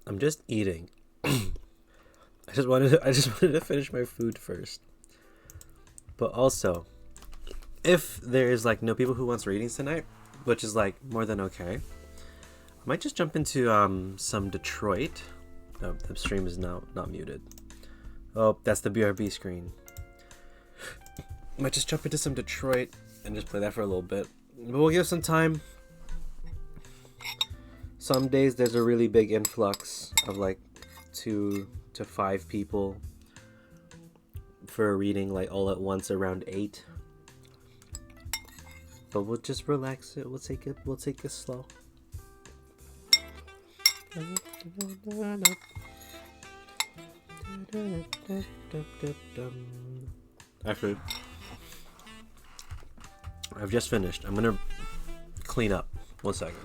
I'm just eating. I just wanted to finish my food first. But also, if there is like no people who wants readings tonight, which is like more than okay, I might just jump into some Detroit. Oh, the stream is now not muted. Oh, that's the BRB screen. Might just jump into some Detroit and just play that for a little bit. But we'll give some time. Some days there's a really big influx of like 2 to 5 people for a reading, like all at once around 8. But we'll just relax it. We'll take it slow. Actually, I've just finished. I'm gonna clean up. 1 second.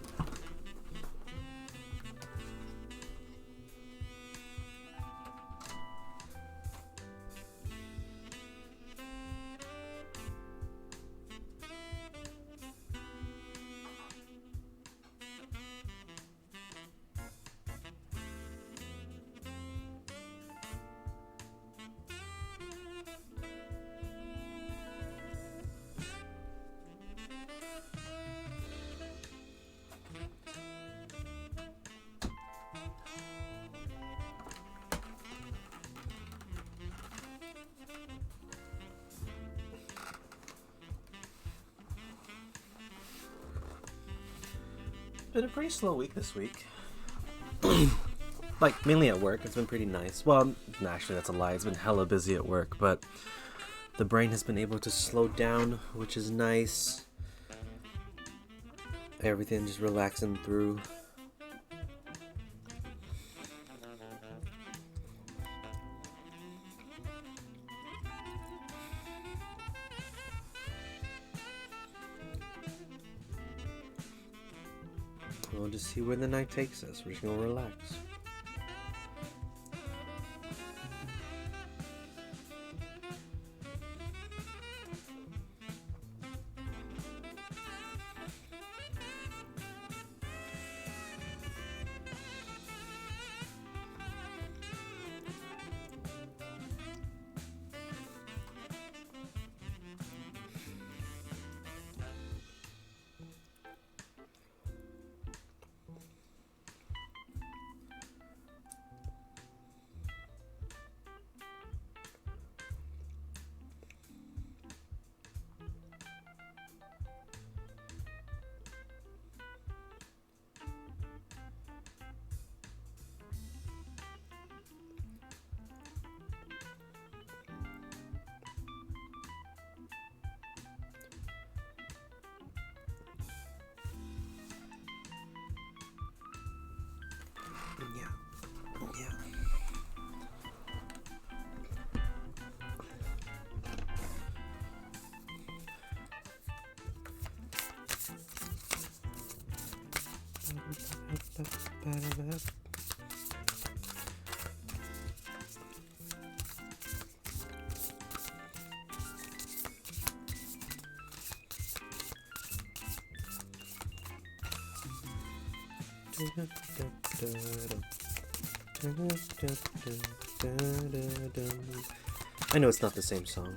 Been a pretty slow week this week. Like, mainly at work. It's been pretty nice. Well, actually, that's a lie. It's been hella busy at work, but the brain has been able to slow down, which is nice. Everything just relaxing through. We'll just see where the night takes us. We're just gonna relax. Yeah. I know it's not the same song.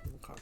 Okay.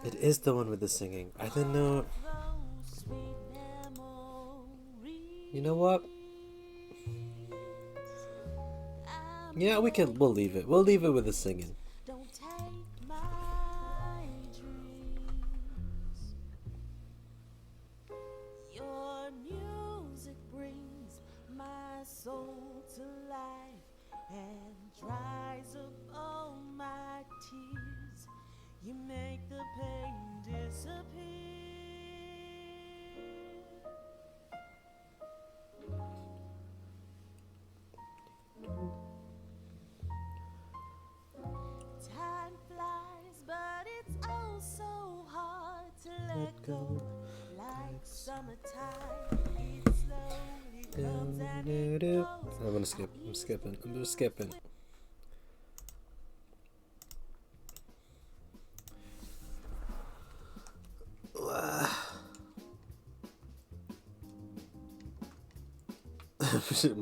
It is the one with the singing. I didn't know. You know what? Yeah, we'll leave it. We'll leave it with the singing. Your music brings my soul to life and dries up all my tears. You make the pain disappear. Time flies, but it's oh so hard to let go. Like summertime, it slowly comes and it goes. I'm gonna skip. I'm just skipping. I'm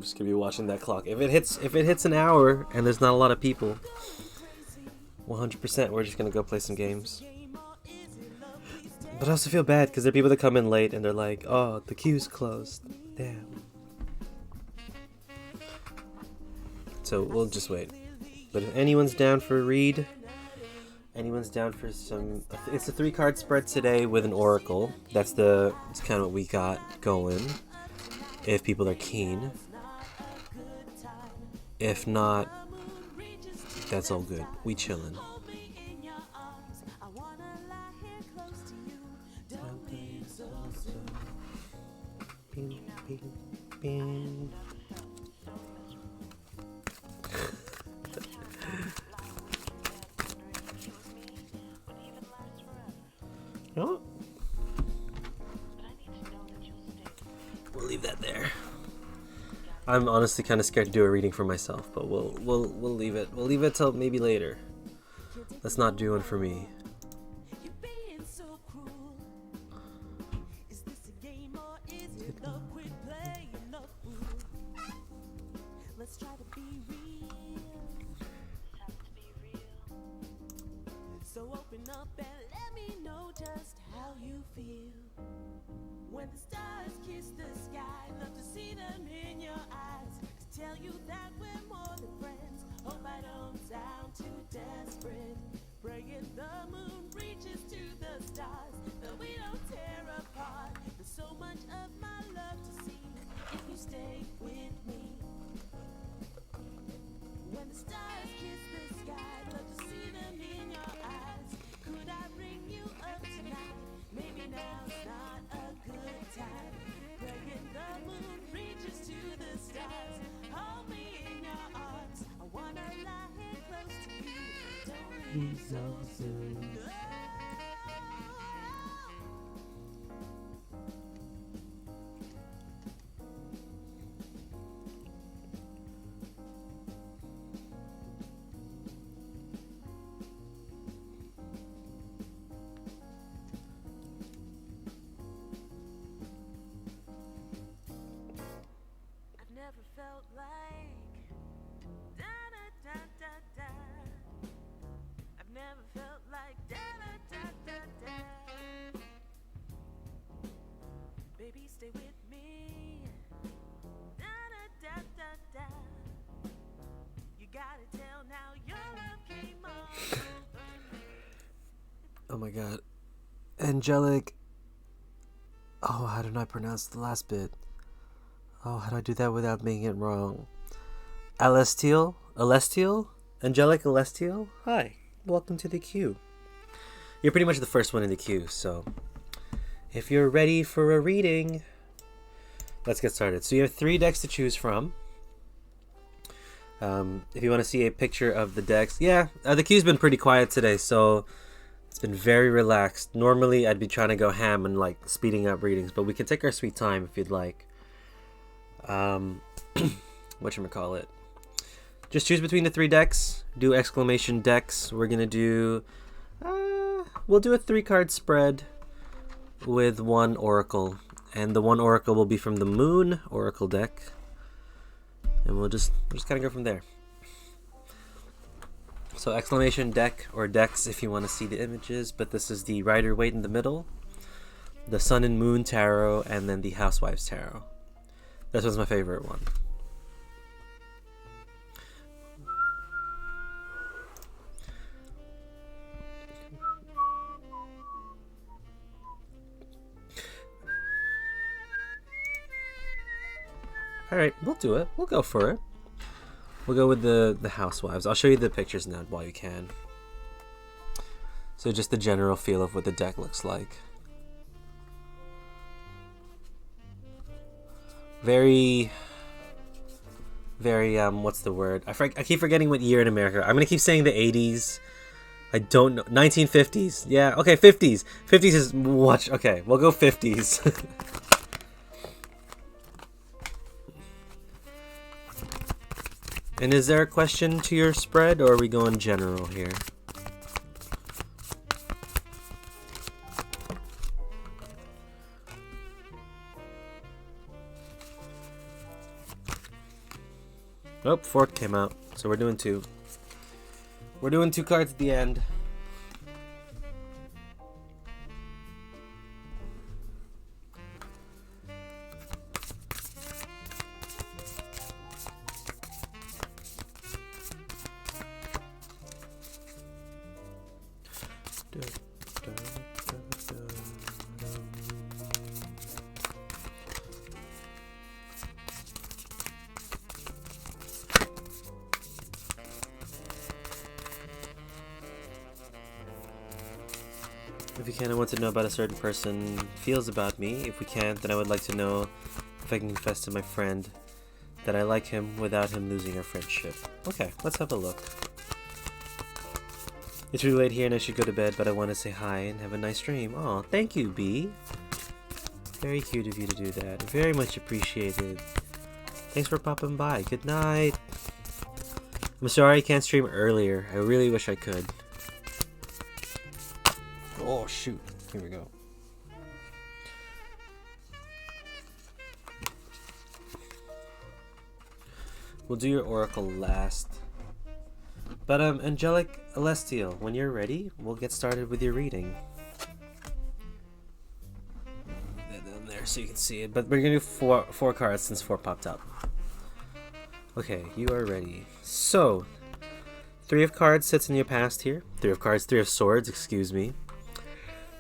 just gonna be watching that clock. If it hits an hour and there's not a lot of people, 100% we're just gonna go play some games. But I also feel bad because there are people that come in late and they're like, "Oh, the queue's closed." Damn. So we'll just wait. But if anyone's down for a read, anyone's down for some, it's a 3-card spread today with an oracle. It's kind of what we got going. If people are keen. If not, that's all good. We chillin'. Oh. We'll leave that there. I'm honestly kind of scared to do a reading for myself, but we'll leave it. We'll leave it till maybe later. Let's not do one for me. Let's try to be real. So open up and let me know just how you feel. When the stars kiss the sky, love to see them in your eyes. To tell you that we're more than friends. Hope I don't sound too desperate. Praying the moon reaches to the stars, that we don't tear apart. There's so much of my love to see if you stay with me. When the stars kiss the sky, love to see them in your eyes. Could I bring you up tonight? Maybe now's not a good time. Praying the moon reaches to the stars. Hold me in your arms. I wanna lie here close to you. Don't leave so soon. Never felt like da da da da da. I've never felt like da da da da da. Baby, stay with me. Da da da da da. You gotta tell now your love came on. Oh my god. Angelic. Oh, how did I pronounce the last bit? Oh, how do I do that without making it wrong? Alestial? Angelic Alestial? Hi, welcome to the queue. You're pretty much the first one in the queue, so if you're ready for a reading, let's get started. So you have 3 decks to choose from. If you want to see a picture of the decks, the queue's been pretty quiet today, so it's been very relaxed. Normally, I'd be trying to go ham and like speeding up readings, but we can take our sweet time if you'd like. Whatchamacallit. Just choose between the 3 decks. Do exclamation decks. We're gonna do we'll do a 3-card spread with 1 oracle, and the 1 oracle will be from the Moon Oracle deck, and we'll just kind of go from there. So exclamation deck or decks if you want to see the images, but this is the Rider-Waite in the middle, the Sun and Moon Tarot, and then the Housewives Tarot. This one's my favorite one. Alright, we'll do it. We'll go for it. We'll go with the Housewives. I'll show you the pictures now while you can. So just the general feel of what the deck looks like. Very, what's the word? I keep forgetting what year in America. I'm going to keep saying the 80s. I don't know. 1950s. Yeah, okay, 50s. 50s is much. Okay, we'll go 50s. And is there a question to your spread, or are we going general here? Nope, fork came out, so we're doing 2. We're doing 2 cards at the end. If you can, I want to know about a certain person feels about me. If we can't, then I would like to know if I can confess to my friend that I like him without him losing our friendship. Okay, let's have a look. It's really late here and I should go to bed, but I want to say hi and have a nice dream. Oh, thank you, B. Very cute of you to do that. Very much appreciated. Thanks for popping by. Good night. I'm sorry I can't stream earlier. I really wish I could. Oh, shoot. Here we go. We'll do your oracle last. But, Angelic Celestial, when you're ready, we'll get started with your reading. Down there so you can see it. But we're gonna do four cards since 4 popped up. Okay, you are ready. So, 3 of cards sits in your past here. 3 of cards, 3 of swords, excuse me.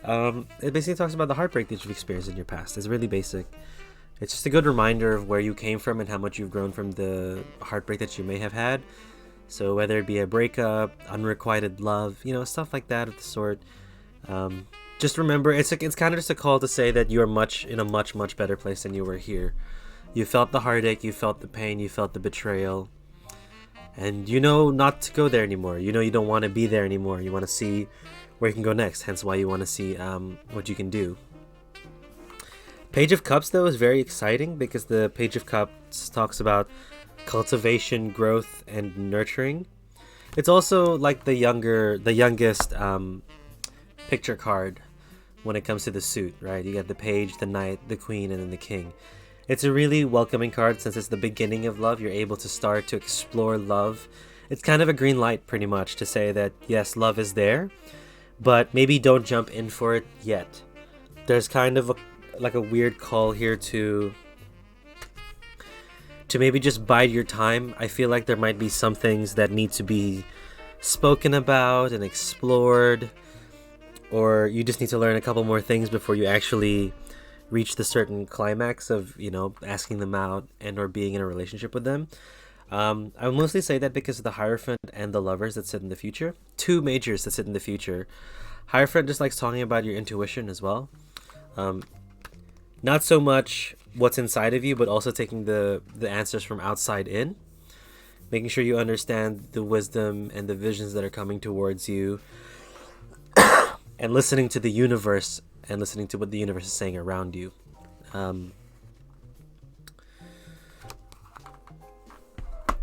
It basically talks about the heartbreak that you've experienced in your past. It's really basic. It's just a good reminder of where you came from and how much you've grown from the heartbreak that you may have had. So whether it be a breakup, unrequited love, you know, stuff like that of the sort. Just remember, it's kind of just a call to say that you are in a much better place than you were here. You felt the heartache, you felt the pain, you felt the betrayal. And you know not to go there anymore. You know you don't want to be there anymore. You want to see where you can go next, hence why you want to see what you can do. Page of Cups, though, is very exciting because the Page of Cups talks about cultivation, growth, and nurturing. It's also like the youngest picture card when it comes to the suit, right? You got the page, the knight, the queen, and then the king. It's a really welcoming card since it's the beginning of love. You're able to start to explore love. It's kind of a green light, pretty much, to say that, yes, love is there, but maybe don't jump in for it yet. There's kind of a weird call here to maybe just bide your time. I feel like there might be some things that need to be spoken about and explored, or you just need to learn a couple more things before you actually reach the certain climax of, you know, asking them out and or being in a relationship with them. I would mostly say that because of the Hierophant and the Lovers that sit in the future. 2 majors that sit in the future. Hierophant just likes talking about your intuition as well. Not so much what's inside of you, but also taking the answers from outside in. Making sure you understand the wisdom and the visions that are coming towards you. And listening to the universe and listening to what the universe is saying around you.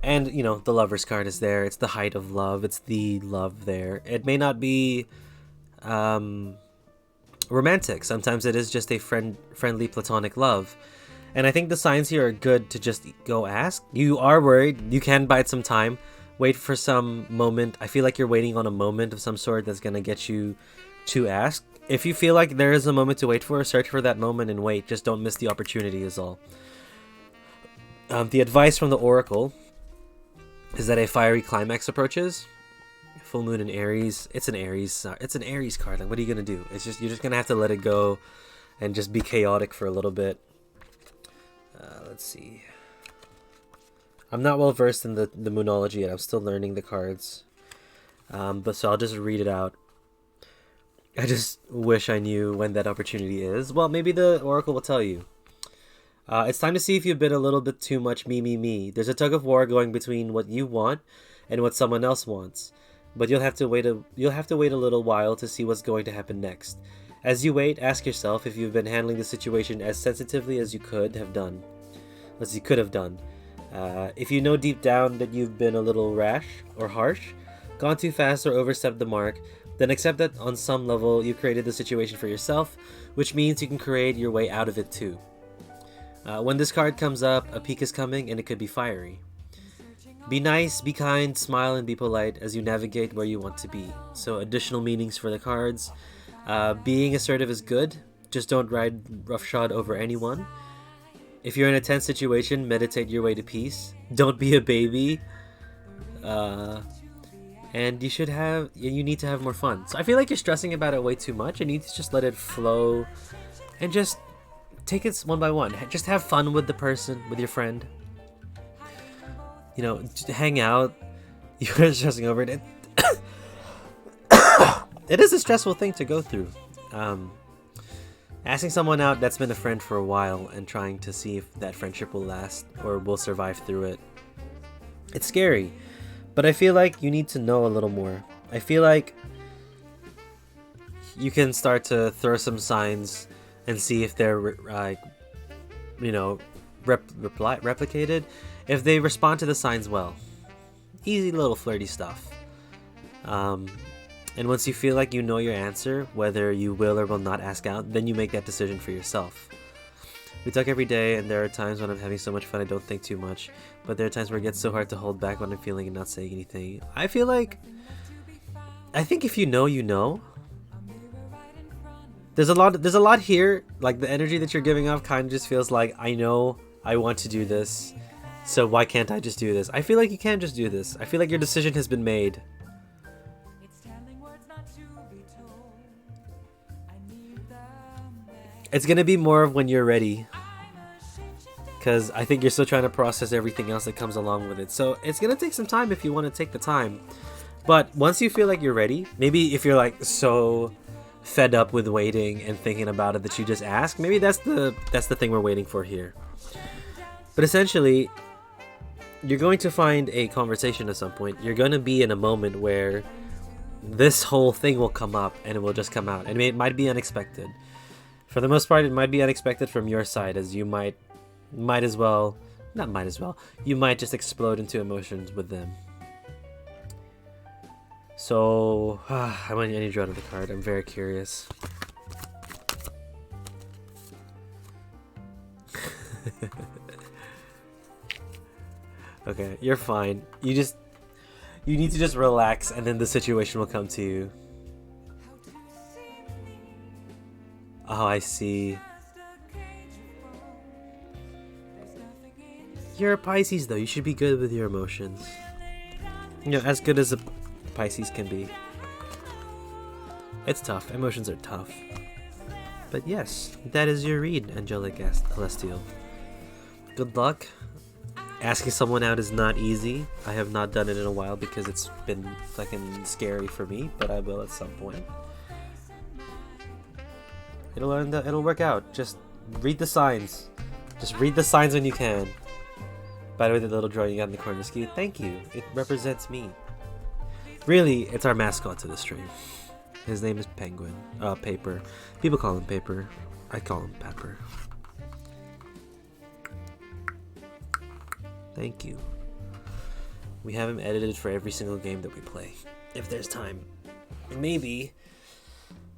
And, you know, the Lover's card is there. It's the height of love. It's the love there. It may not be romantic. Sometimes it is just a friendly platonic love. And I think the signs here are good to just go ask. You are worried. You can bide some time. wait for some moment. I feel like you're waiting on a moment of some sort that's gonna get you to ask. If you feel like there is a moment to wait for, search for that moment and wait. Just don't miss the opportunity is all. The advice from the Oracle is that a fiery climax approaches. Full moon in Aries. It's an Aries. It's an Aries card. Like, what are you gonna do? You're just gonna have to let it go, and just be chaotic for a little bit. Let's see. I'm not well versed in the Moonology yet. I'm still learning the cards. But so I'll just read it out. I just wish I knew when that opportunity is. Well, maybe the Oracle will tell you. It's time to see if you've been a little bit too much me. There's a tug of war going between what you want and what someone else wants. But you'll have to wait a little while to see what's going to happen next. As you wait, ask yourself if you've been handling the situation as sensitively as you could have done. If you know deep down that you've been a little rash or harsh, gone too fast or overstepped the mark, then accept that on some level you created the situation for yourself, which means you can create your way out of it too. When this card comes up, a peak is coming and it could be fiery. Be nice, be kind, smile, and be polite as you navigate where you want to be. So additional meanings for the cards. Being assertive is good, just don't ride roughshod over anyone. If you're in a tense situation, meditate your way to peace. Don't be a baby. And you need to have more fun. So I feel like you're stressing about it way too much, and you need to just let it flow and just take it one by one. Just have fun with the person, with your friend. Just hang out. You're stressing over it. It is a stressful thing to go through. Asking someone out that's been a friend for a while and trying to see if that friendship will last or will survive through it. It's scary, but I feel like you need to know a little more. I feel like you can start to throw some signs and see if they're replicated. If they respond to the signs well. Easy little flirty stuff. And once you feel like you know your answer, whether you will or will not ask out, then you make that decision for yourself. We talk every day, and there are times when I'm having so much fun I don't think too much, but there are times where it gets so hard to hold back what I'm feeling and not saying anything. I think if you know, you know. There's a lot here. Like, the energy that you're giving off kind of just feels like, I know I want to do this, so why can't I just do this? I feel like you can't just do this. I feel like your decision has been made. It's gonna be more of when you're ready, because I think you're still trying to process everything else that comes along with it. So it's gonna take some time if you want to take the time. But once you feel like you're ready, maybe if you're like so fed up with waiting and thinking about it that you just ask, maybe that's the thing we're waiting for here. But essentially, you're going to find a conversation at some point. You're going to be in a moment where this whole thing will come up and it will just come out. And it might be unexpected. For the most part, it might be unexpected from your side, as you might just explode into emotions with them. So, I need to draw another card. I'm very curious. Okay, you're fine. You need to just relax, and then the situation will come to you. Oh, I see. You're a Pisces, though. You should be good with your emotions. As good as a Pisces can be. It's tough. Emotions are tough. But yes, that is your read, Angelic Celestial. Good luck. Asking someone out is not easy. I have not done it in a while because it's been fucking scary for me, but I will at some point. It'll work out. Just read the signs. Just read the signs when you can. By the way, the little drawing you got in the corner, Ski, thank you. It represents me. Really, it's our mascot to the stream. His name is Penguin. Paper. People call him Paper. I call him Pepper. Thank you. We have him edited for every single game that we play. If there's time. Maybe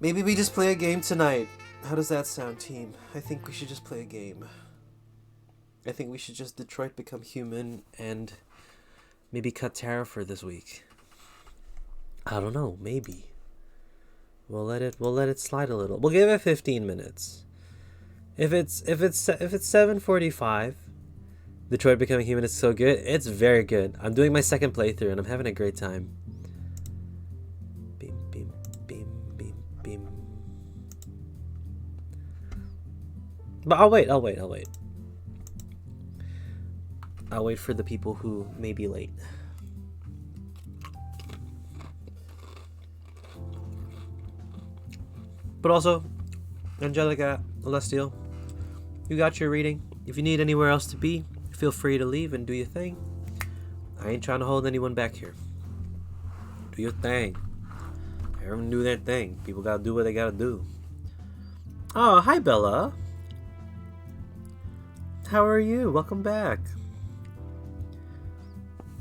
we just play a game tonight. How does that sound, team? I think we should just play a game. I think we should just Detroit Become Human and maybe cut tarot for this week. I don't know, maybe. We'll let it slide a little. We'll give it 15 minutes. If it's 7:45, Detroit Becoming Human is so good. It's very good. I'm doing my second playthrough and I'm having a great time. Beam, beam, beam, beam, beam. But I'll wait. I'll wait for the people who may be late. But also, Angelica, Celestial, you got your reading. If you need anywhere else to be, feel free to leave and do your thing. I ain't trying to hold anyone back here. Do your thing. Everyone do their thing. People gotta do what they gotta do. Oh, hi Bella. How are you? Welcome back.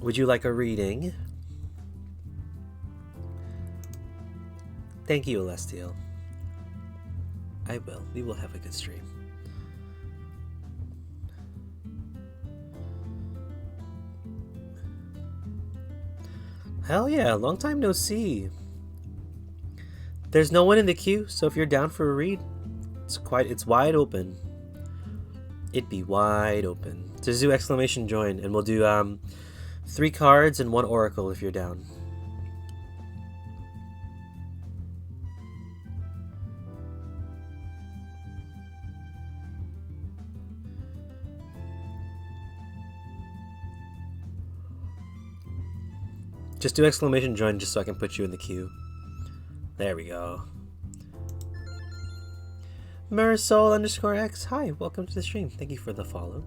Would you like a reading? Thank you, Celestial. I will. We will have a good stream. Hell yeah, long time no see. There's no one in the queue, so if you're down for a read, it's wide open. It'd be wide open. Just do exclamation join, and we'll do 3 cards and 1 oracle if you're down. Just do exclamation join just so I can put you in the queue. There we go. Marisol_X. Hi, welcome to the stream. Thank you for the follow.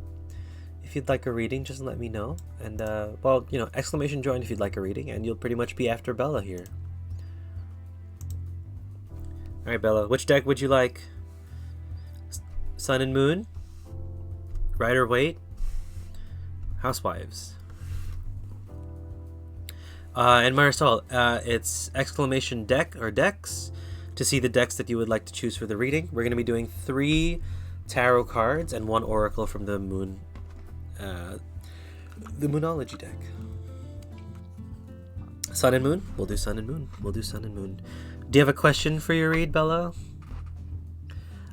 If you'd like a reading, just let me know. And, well, you know, exclamation join if you'd like a reading, and you'll pretty much be after Bella here. Alright, Bella, which deck would you like? Sun and Moon? Rider Waite? Housewives? And Marisol, it's exclamation deck or decks to see the decks that you would like to choose for the reading. We're going to be doing 3 tarot cards and 1 oracle from the Moonology deck. Sun and Moon? We'll do Sun and Moon. We'll do Sun and Moon. Do you have a question for your read, Bella?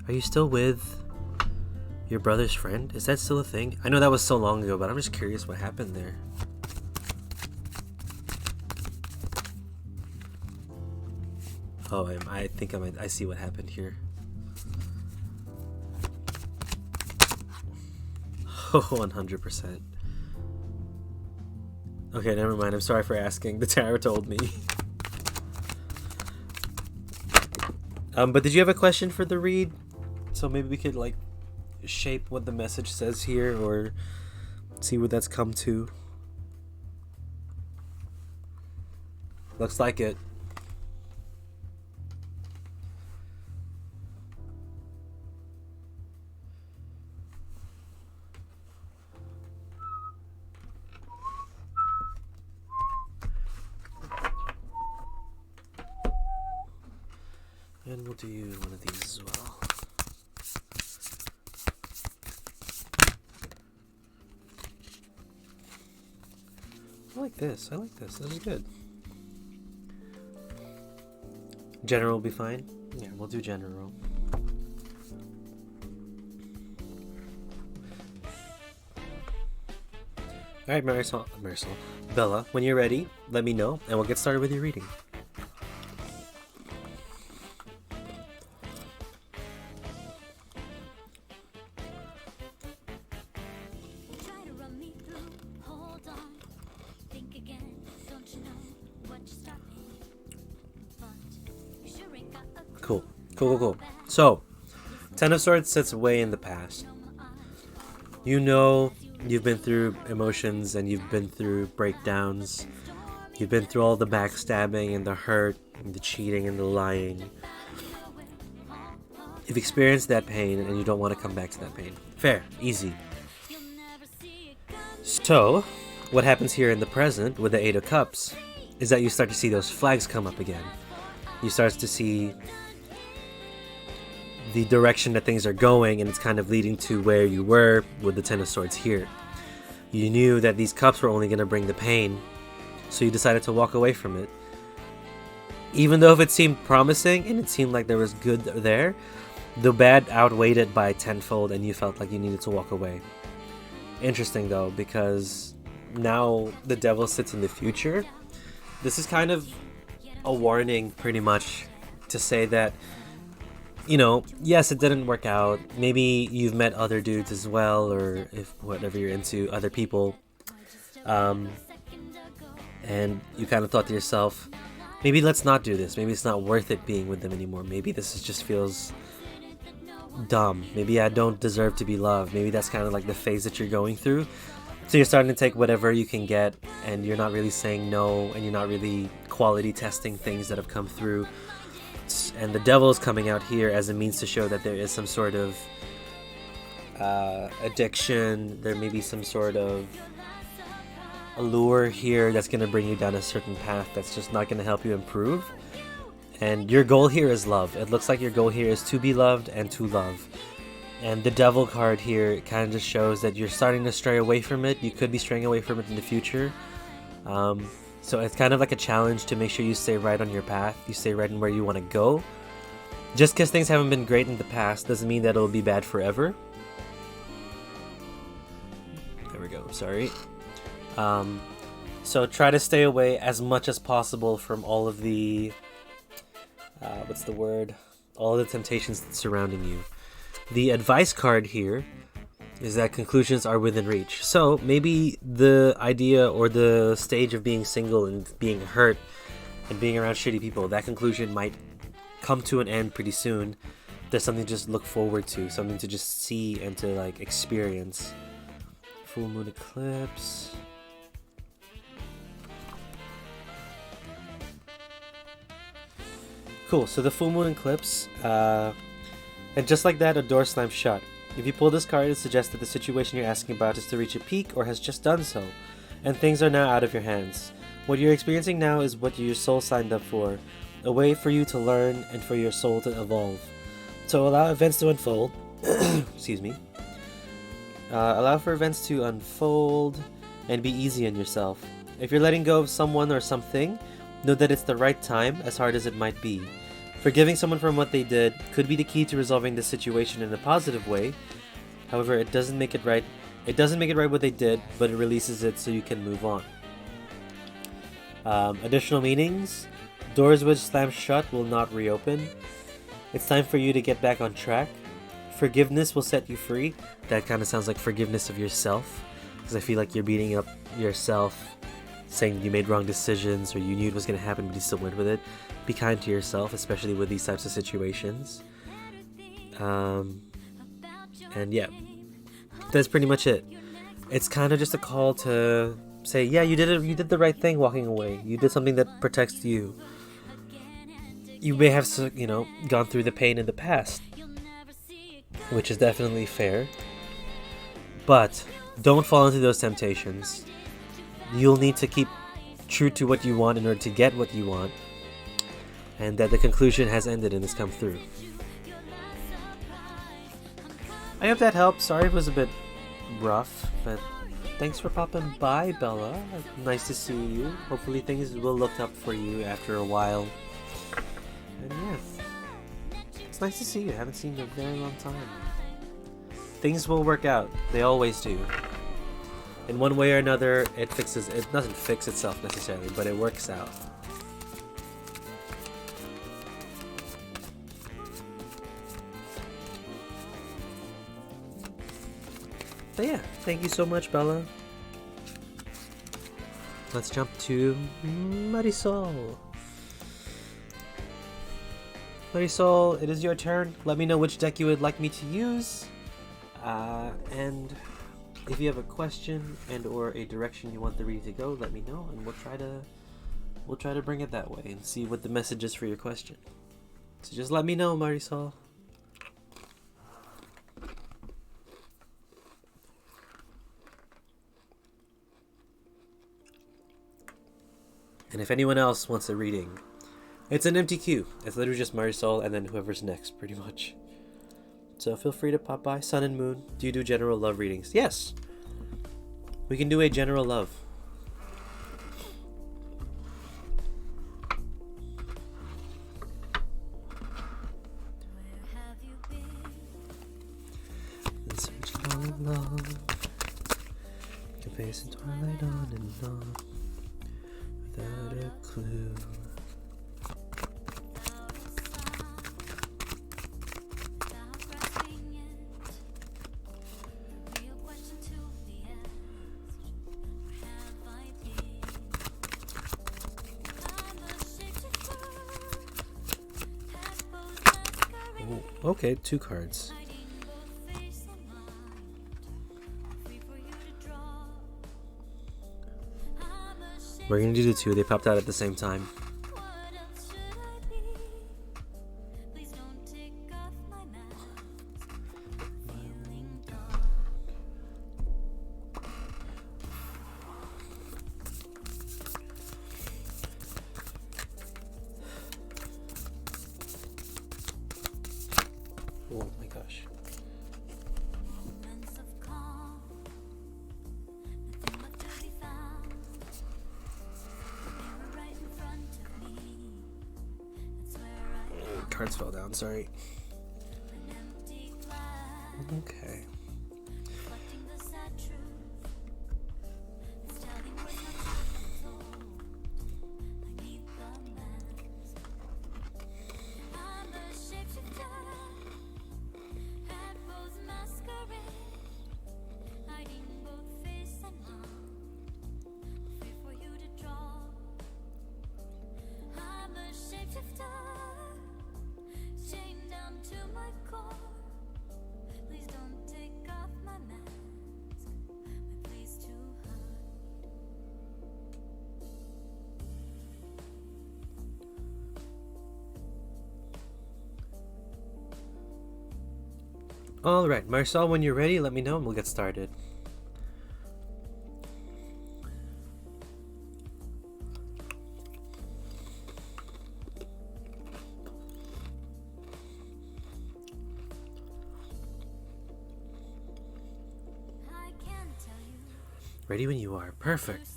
Are you still with your brother's friend? Is that still a thing? I know that was so long ago, but I'm just curious what happened there. Oh, I think I see what happened here. Oh, 100%. Okay, never mind. I'm sorry for asking. The tarot told me. But did you have a question for the read? So maybe we could, like, shape what the message says here or see what that's come to. Looks like it. And we'll do one of these as well. I like this. This is good. General will be fine? Yeah, we'll do general. Alright, Marisol. Bella, when you're ready, let me know, and we'll get started with your reading. Cool. So, Ten of Swords sits way in the past. You know you've been through emotions and you've been through breakdowns. You've been through all the backstabbing and the hurt and the cheating and the lying. You've experienced that pain and you don't want to come back to that pain. Fair. Easy. So, what happens here in the present with the 8 of Cups is that you start to see those flags come up again. You start to see the direction that things are going, and it's kind of leading to where you were with the Ten of Swords here. You knew that these cups were only going to bring the pain, so you decided to walk away from it. Even though if it seemed promising and it seemed like there was good there, the bad outweighed it by tenfold and you felt like you needed to walk away. Interesting though, because now the devil sits in the future. This is kind of a warning pretty much to say that, you know, yes, it didn't work out. Maybe you've met other dudes as well, or if whatever you're into, other people. And you kind of thought to yourself, maybe let's not do this. Maybe it's not worth it being with them anymore. Maybe this just feels dumb. Maybe I don't deserve to be loved. Maybe that's kind of like the phase that you're going through. So you're starting to take whatever you can get, and you're not really saying no, and you're not really quality testing things that have come through. And the devil is coming out here as a means to show that there is some sort of addiction. There may be some sort of allure here that's going to bring you down a certain path that's just not going to help you improve. And your goal here is love. It looks like your goal here is to be loved and to love. And the devil card here kind of just shows that you're starting to stray away from it. You could be straying away from it in the future. So it's kind of like a challenge to make sure you stay right on your path. You stay right in where you want to go. Just because things haven't been great in the past doesn't mean that it'll be bad forever. There we go. Sorry. So try to stay away as much as possible from all of the all the temptations that's surrounding you. The advice card here is that conclusions are within reach. So maybe the idea or the stage of being single and being hurt and being around shitty people, that conclusion might come to an end pretty soon. There's something to just look forward to, something to just see and to like experience. Full moon eclipse. Cool, so the full moon eclipse, and just like that, a door slams shut. If you pull this card, it suggests that the situation you're asking about is to reach a peak or has just done so, and things are now out of your hands. What you're experiencing now is what your soul signed up for, a way for you to learn and for your soul to evolve. So allow events to unfold, excuse me, allow for events to unfold and be easy on yourself. If you're letting go of someone or something, know that it's the right time, as hard as it might be. Forgiving someone from what they did could be the key to resolving the situation in a positive way. However, it doesn't make it right. It doesn't make it right what they did, but it releases it so you can move on. Additional meanings: doors which slam shut will not reopen. It's time for you to get back on track. Forgiveness will set you free. That kind of sounds like forgiveness of yourself, because I feel like you're beating up yourself, saying you made wrong decisions or you knew it was going to happen but you still went with it. Be kind to yourself, especially with these types of situations. And yeah, that's pretty much it. It's kind of just a call to say, yeah, you did it. You did the right thing walking away. You did something that protects you. You may have, gone through the pain in the past, which is definitely fair. But don't fall into those temptations. You'll need to keep true to what you want in order to get what you want, and that the conclusion has ended and has come through. I hope that helped. Sorry it was a bit rough, but thanks for popping by, Bella. Nice to see you. Hopefully things will look up for you after a while. And yeah, it's nice to see you. I haven't seen you in a very long time. Things will work out. They always do. In one way or another, it doesn't fix itself necessarily, but it works out. But yeah, thank you so much, Bella. Let's jump to Marisol. Marisol, it is your turn. Let me know which deck you would like me to use. And if you have a question and or a direction you want the reading to go, let me know, and we'll try to bring it that way and see what the message is for your question. So just let me know, Marisol. And if anyone else wants a reading, it's an empty queue. It's literally just Marisol and then whoever's next, pretty much. So feel free to pop by. Sun and Moon, do you do general love readings? Yes. We can do a general love. Searching all along, facing twilight on and on, without a clue. Oh, okay, 2 cards. We're gonna do the 2. They popped out at the same time. Oh my gosh. Cards fell down, sorry. Okay. Alright, Marcel, when you're ready, let me know and we'll get started. Ready when you are. Perfect.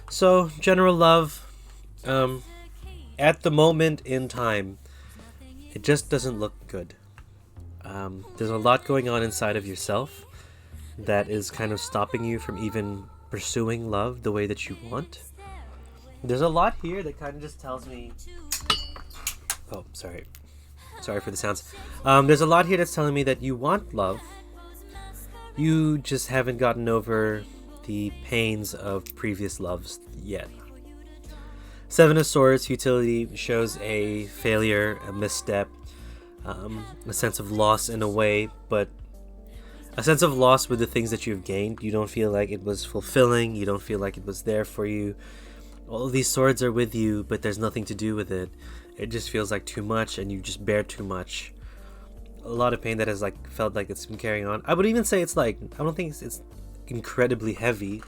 So, general love, at the moment in time, it just doesn't look good. There's a lot going on inside of yourself that is kind of stopping you from even pursuing love the way that you want. There's a lot here that kind of just tells me... Oh, sorry. Sorry for the sounds. There's a lot here that's telling me that you want love. You just haven't gotten over the pains of previous loves yet. 7 of Swords, futility, shows a failure, a misstep, a sense of loss in a way, but a sense of loss with the things that you've gained. You don't feel like it was fulfilling, you don't feel like it was there for you. All of these swords are with you, but there's nothing to do with it. It just feels like too much, and you just bear too much. A lot of pain that has like felt like it's been carrying on. I would even say it's like, I don't think it's incredibly heavy.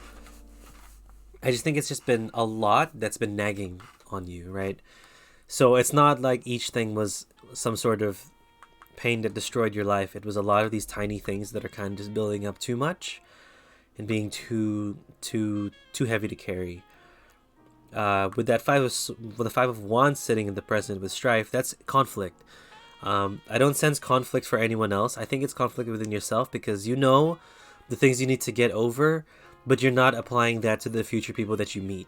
I just think it's just been a lot that's been nagging on you, right? So it's not like each thing was some sort of pain that destroyed your life. It was a lot of these tiny things that are kind of just building up too much and being too heavy to carry. With the 5 of Wands sitting in the present with strife, that's conflict. I don't sense conflict for anyone else. I think it's conflict within yourself because you know the things you need to get over, but you're not applying that to the future people that you meet.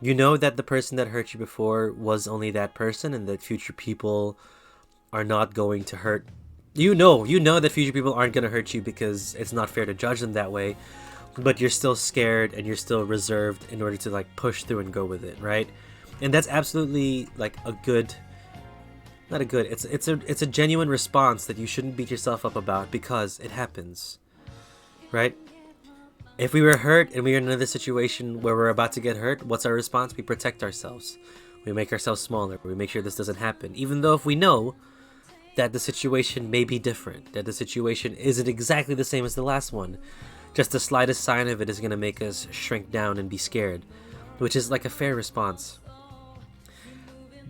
You know that the person that hurt you before was only that person, and that future people are not going to hurt. You know that future people aren't going to hurt you because it's not fair to judge them that way, but you're still scared and you're still reserved in order to like push through and go with it, right? And that's absolutely like it's a genuine response that you shouldn't beat yourself up about because it happens, right? If we were hurt and we are in another situation where we're about to get hurt, what's our response? We protect ourselves. We make ourselves smaller. We make sure this doesn't happen. Even though if we know that the situation may be different, that the situation isn't exactly the same as the last one, just the slightest sign of it is going to make us shrink down and be scared, which is like a fair response.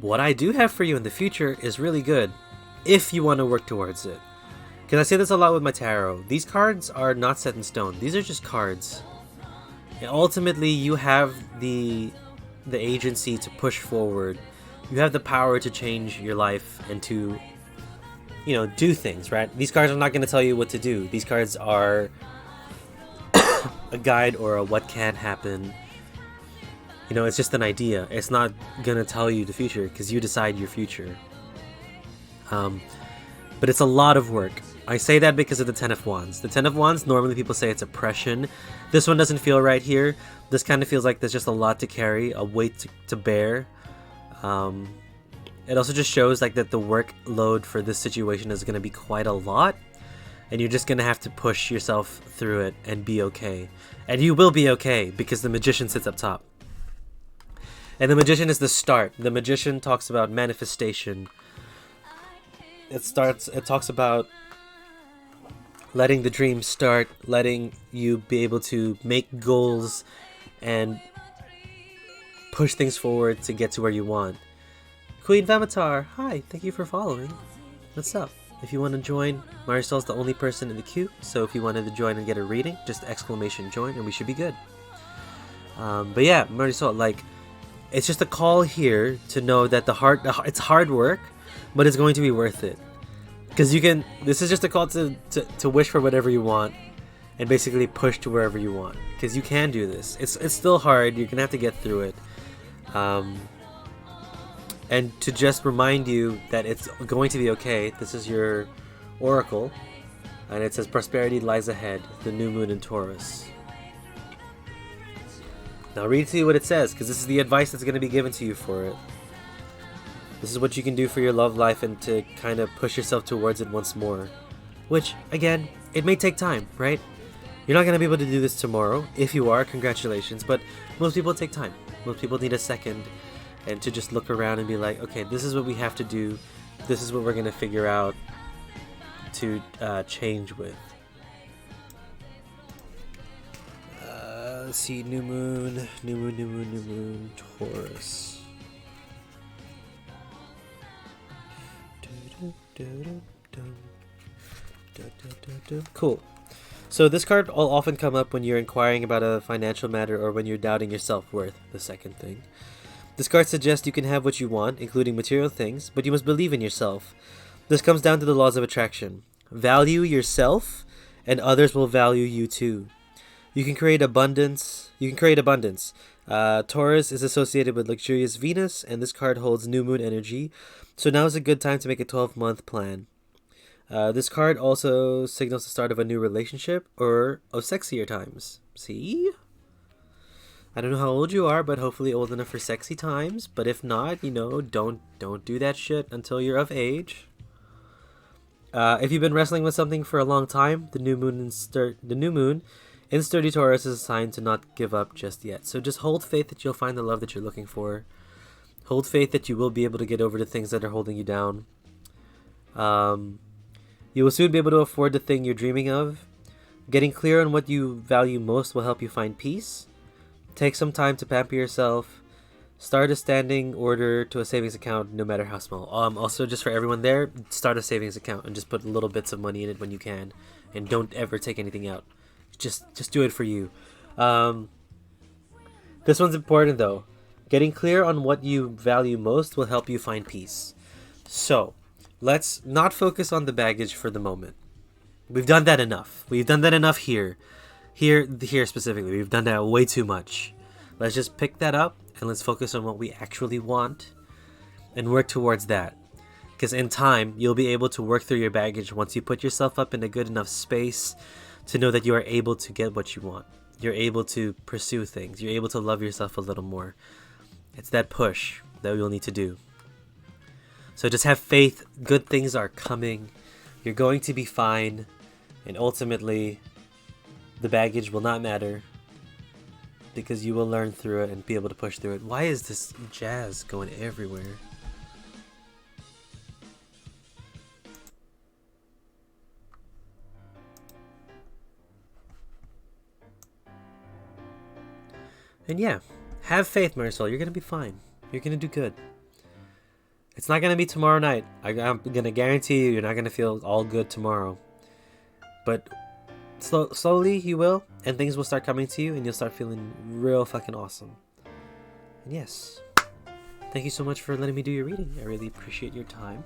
What I do have for you in the future is really good if you want to work towards it. Because I say this a lot with my tarot. These cards are not set in stone. These are just cards. And ultimately, you have the agency to push forward. You have the power to change your life and to, do things, right? These cards are not going to tell you what to do. These cards are a guide or a what can happen. It's just an idea. It's not going to tell you the future because you decide your future. But it's a lot of work. I say that because of the Ten of Wands. The Ten of Wands, normally people say it's oppression. This one doesn't feel right here. This kind of feels like there's just a lot to carry, a weight to bear. It also just shows like that the workload for this situation is going to be quite a lot. And you're just going to have to push yourself through it and be okay. And you will be okay because the Magician sits up top. And the Magician is the start. The Magician talks about manifestation. It talks about letting the dream start, letting you be able to make goals and push things forward to get to where you want. Queen Vamatar, hi, thank you for following. What's up? If you want to join, Marisol's the only person in the queue, so if you wanted to join and get a reading, just exclamation join and we should be good. But yeah, Marisol, like, it's just a call here to know that it's hard work, but it's going to be worth it. Because this is just a call to wish for whatever you want and basically push to wherever you want. Because you can do this. It's still hard. You're going to have to get through it. And to just remind you that it's going to be okay. This is your oracle. And it says prosperity lies ahead. The new moon in Taurus. Now read to you what it says. Because this is the advice that's going to be given to you for it. This is what you can do for your love life and to kind of push yourself towards it once more. Which, again, it may take time, right? You're not going to be able to do this tomorrow. If you are, congratulations. But most people take time. Most people need a second and to just look around and be like, okay, this is what we have to do. This is what we're going to figure out to change with. Let's see, new moon, Taurus. Cool. So this card will often come up when you're inquiring about a financial matter or when you're doubting your self-worth, the second thing. This card suggests you can have what you want, including material things, but you must believe in yourself. This comes down to the laws of attraction. Value yourself, and others will value you too. You can create abundance. Taurus is associated with luxurious Venus, and this card holds new moon energy. So now is a good time to make a 12-month plan. This card also signals the start of a new relationship or of sexier times. See? I don't know how old you are, but hopefully old enough for sexy times. But if not, don't do that shit until you're of age. If you've been wrestling with something for a long time, the new moon in Sturdy Taurus is a sign to not give up just yet. So just hold faith that you'll find the love that you're looking for. Hold faith that you will be able to get over the things that are holding you down. You will soon be able to afford the thing you're dreaming of. Getting clear on what you value most will help you find peace. Take some time to pamper yourself. Start a standing order to a savings account, no matter how small. Also, just for everyone there, start a savings account and just put little bits of money in it when you can, and don't ever take anything out. Just do it for you. This one's important though. Getting clear on what you value most will help you find peace. So, let's not focus on the baggage for the moment. We've done that enough. We've done that enough here. Here specifically. We've done that way too much. Let's just pick that up and let's focus on what we actually want and work towards that. Because in time, you'll be able to work through your baggage once you put yourself up in a good enough space to know that you are able to get what you want. You're able to pursue things. You're able to love yourself a little more. It's that push that you'll need to do. So just have faith. Good things are coming. You're going to be fine. And ultimately, the baggage will not matter because you will learn through it and be able to push through it. Why is this jazz going everywhere? And yeah, have faith, Marisol. You're going to be fine. You're going to do good. It's not going to be tomorrow night. I'm going to guarantee you're not going to feel all good tomorrow. But slowly you will, and things will start coming to you, and you'll start feeling real fucking awesome. And yes, thank you so much for letting me do your reading. I really appreciate your time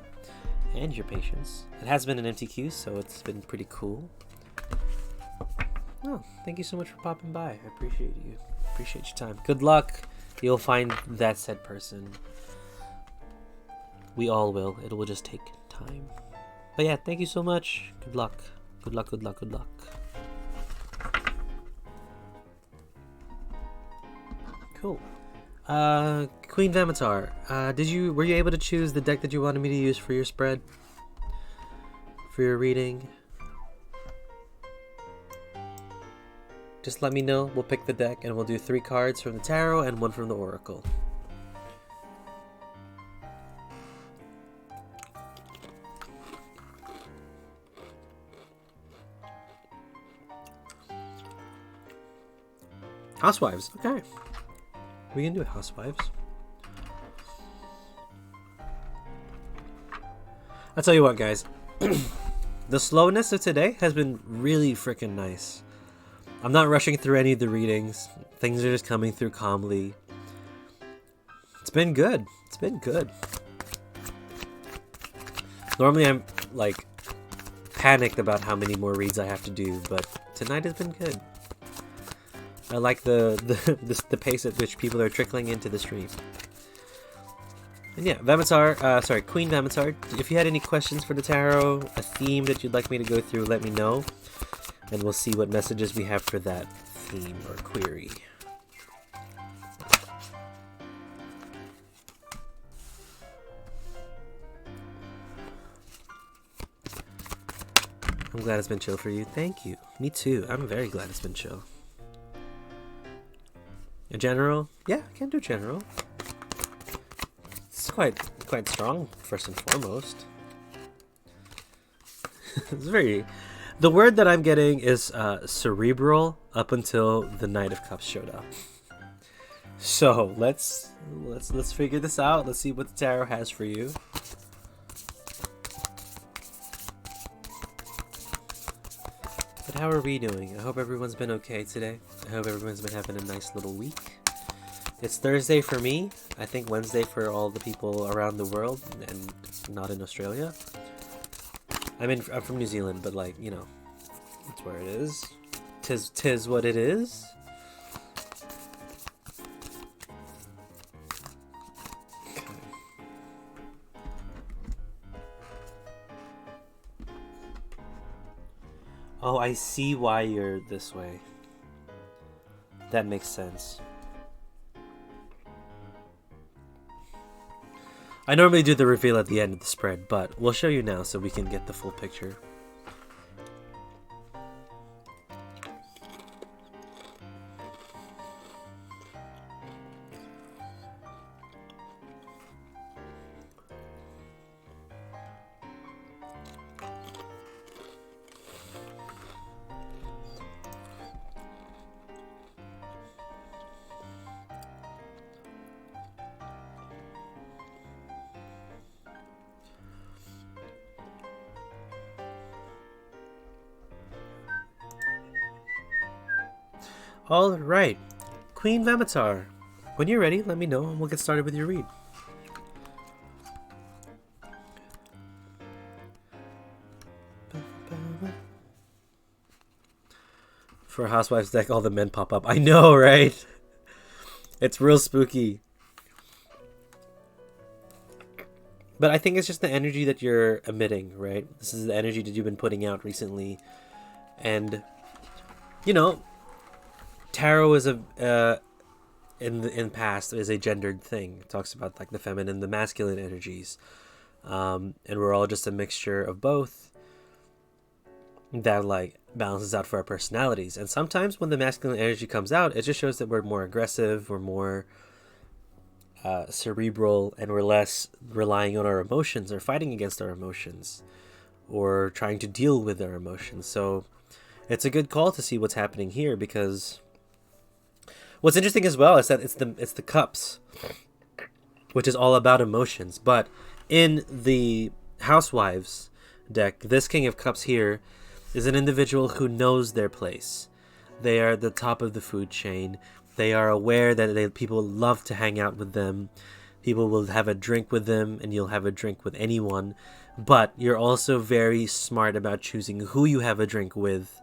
and your patience. It has been an MTQ, so it's been pretty cool. Oh, thank you so much for popping by. I appreciate you. Appreciate your time. Good luck. You'll find that said person. We all will. It will just take time. But yeah, thank you so much. Good luck. Good luck, good luck, good luck. Cool. Queen Vamatar, were you able to choose the deck that you wanted me to use for your spread? For your reading? Just let me know. We'll pick the deck and we'll do 3 cards from the tarot and 1 from the oracle. Housewives, okay. We can do Housewives. I'll tell you what, guys. The slowness of today has been really freaking nice. I'm not rushing through any of the readings. Things are just coming through calmly. It's been good. It's been good. Normally I'm like panicked about how many more reads I have to do, but tonight has been good. I like the pace at which people are trickling into the stream. And yeah, Queen Vamatar, if you had any questions for the tarot, a theme that you'd like me to go through, let me know. And we'll see what messages we have for that theme or query. I'm glad it's been chill for you. Thank you. Me too. I'm very glad it's been chill. A general? Yeah, I can do general. It's quite strong, first and foremost. It's very... The word that I'm getting is cerebral up until the Knight of Cups showed up. So let's figure this out. Let's see what the tarot has for you. But how are we doing? I hope everyone's been okay today. I hope everyone's been having a nice little week. It's Thursday for me. I think Wednesday for all the people around the world and not in Australia. I'm from New Zealand, but like, you know, that's where it is. Tis what it is. Okay. Oh, I see why you're this way. That makes sense. I normally do the reveal at the end of the spread, but we'll show you now so we can get the full picture. Alright, Queen Vamatar, when you're ready, let me know and we'll get started with your read. For a Housewives deck, all the men pop up. I know, right? It's real spooky. But I think it's just the energy that you're emitting, right? This is the energy that you've been putting out recently. And, you know, tarot is in past is a gendered thing. It talks about like the feminine, the masculine energies, and we're all just a mixture of both. That like balances out for our personalities. And sometimes when the masculine energy comes out, it just shows that we're more aggressive, we're more cerebral, and we're less relying on our emotions or fighting against our emotions or trying to deal with our emotions. So it's a good call to see what's happening here, because what's interesting as well is that it's the cups, which is all about emotions. But in the Housewives deck, this King of Cups here is an individual who knows their place. They are at the top of the food chain. They are aware that people love to hang out with them. People will have a drink with them, and you'll have a drink with anyone. But you're also very smart about choosing who you have a drink with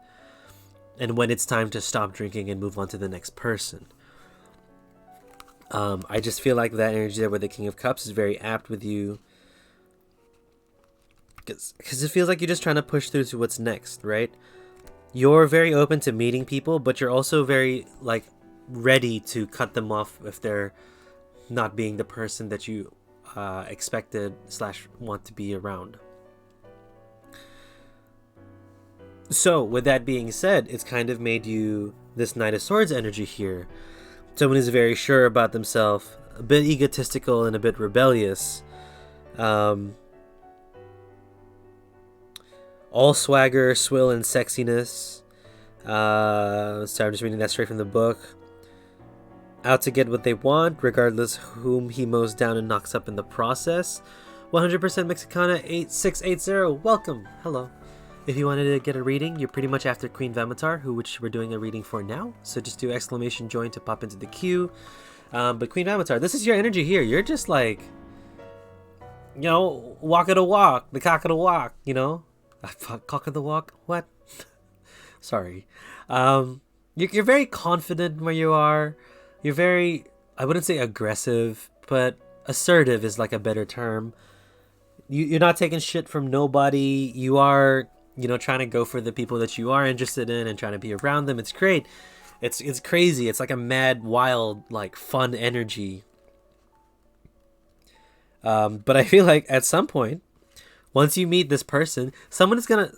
and when it's time to stop drinking and move on to the next person. I just feel like that energy there with the King of Cups is very apt with you. Because it feels like you're just trying to push through to what's next, right? You're very open to meeting people, but you're also very, like, ready to cut them off if they're not being the person that you expected / want to be around. So, with that being said, it's kind of made you this Knight of Swords energy here. Someone who's very sure about themselves, a bit egotistical and a bit rebellious. All swagger, swill, and sexiness. So I'm just reading that straight from the book. Out to get what they want, regardless whom he mows down and knocks up in the process. 100% Mexicana 8680. Welcome. Hello. If you wanted to get a reading, you're pretty much after Queen Vamatar, which we're doing a reading for now. So just do exclamation join to pop into the queue. But Queen Vamatar, this is your energy here. You're just like, you know, walk of the walk, the cock of the walk, you know? Cock of the walk? What? Sorry. You're very confident where you are. You're very, I wouldn't say aggressive, but assertive is like a better term. You're not taking shit from nobody. You are, you know, trying to go for the people that you are interested in and trying to be around them. It's great. It's crazy. It's like a mad, wild, like fun energy. But I feel like at some point, once you meet this person, someone is gonna.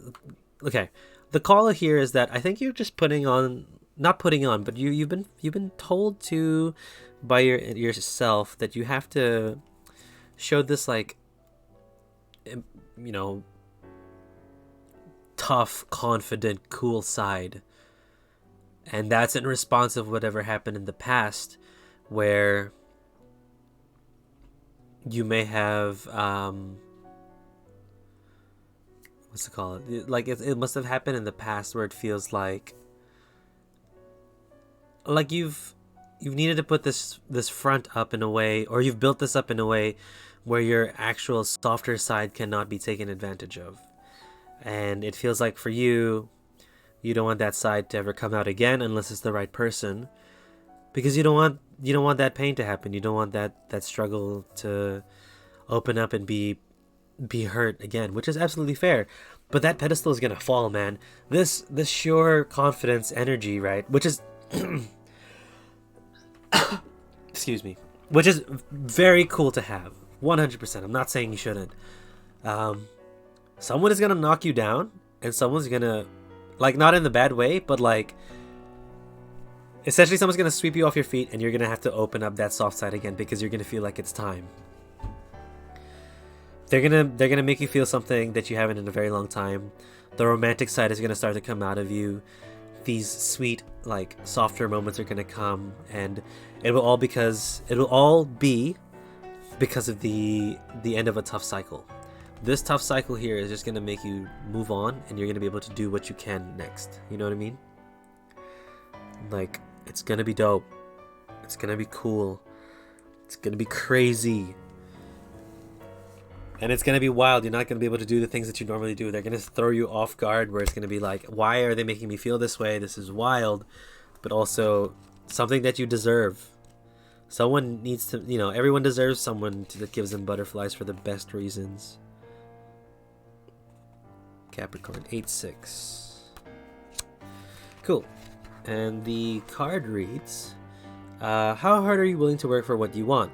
Okay, the call here is that I think you're just not putting on, but you've been told to by yourself that you have to show this, like, you know, tough, confident, cool side. And that's in response of whatever happened in the past, where you may have, what's it called? Like, it must have happened in the past where it feels like you've needed to put this front up in a way, or you've built this up in a way where your actual softer side cannot be taken advantage of. And it feels like for you don't want that side to ever come out again unless it's the right person, because you don't want that pain to happen. You don't want that struggle to open up and be hurt again, which is absolutely fair. But that pedestal is gonna fall, man. This sure confidence energy, right, which is excuse me, which is very cool to have. 100%. I'm not saying you shouldn't. Someone is gonna knock you down, and someone's gonna, like, not in the bad way, but like, essentially someone's gonna sweep you off your feet, and you're gonna have to open up that soft side again, because you're gonna feel like it's time. They're gonna make you feel something that you haven't in a very long time. The romantic side is gonna start to come out of you. These sweet, like, softer moments are gonna come, and it will all be because of the end of a tough cycle. This tough cycle here is just gonna make you move on, and you're gonna be able to do what you can next. You know what I mean? Like, it's gonna be dope. It's gonna be cool. It's gonna be crazy. And it's gonna be wild. You're not gonna be able to do the things that you normally do. They're gonna throw you off guard, where it's gonna be like, why are they making me feel this way? This is wild. But also something that you deserve. Someone needs to, you know, everyone deserves someone that gives them butterflies for the best reasons. Capricorn 8-6. Cool. And the card reads, how hard are you willing to work for what you want?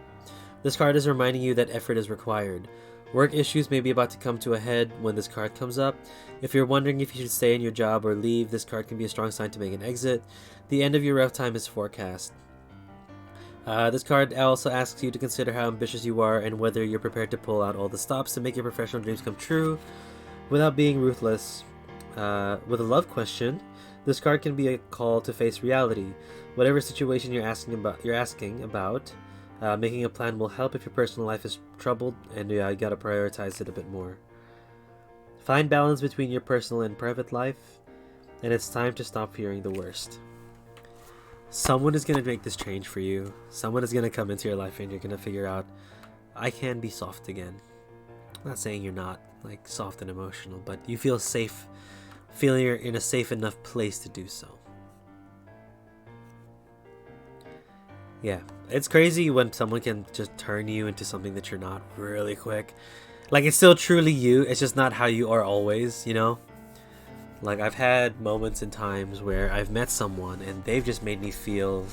This card is reminding you that effort is required. Work issues may be about to come to a head when this card comes up. If you're wondering if you should stay in your job or leave, this card can be a strong sign to make an exit. The end of your rough time is forecast. This card also asks you to consider how ambitious you are and whether you're prepared to pull out all the stops to make your professional dreams come true without being ruthless. With a love question, this card can be a call to face reality. Whatever situation you're asking about, making a plan will help if your personal life is troubled, and you gotta prioritize it a bit more. Find balance between your personal and private life, and it's time to stop fearing the worst. Someone is going to make this change for you. Someone is going to come into your life and you're going to figure out, I can be soft again. I'm not saying you're not like soft and emotional, but you feel safe, feeling you're in a safe enough place to do so. Yeah, it's crazy when someone can just turn you into something that you're not really quick. Like, it's still truly you, it's just not how you are always, you know? Like, I've had moments and times where I've met someone and they've just made me feel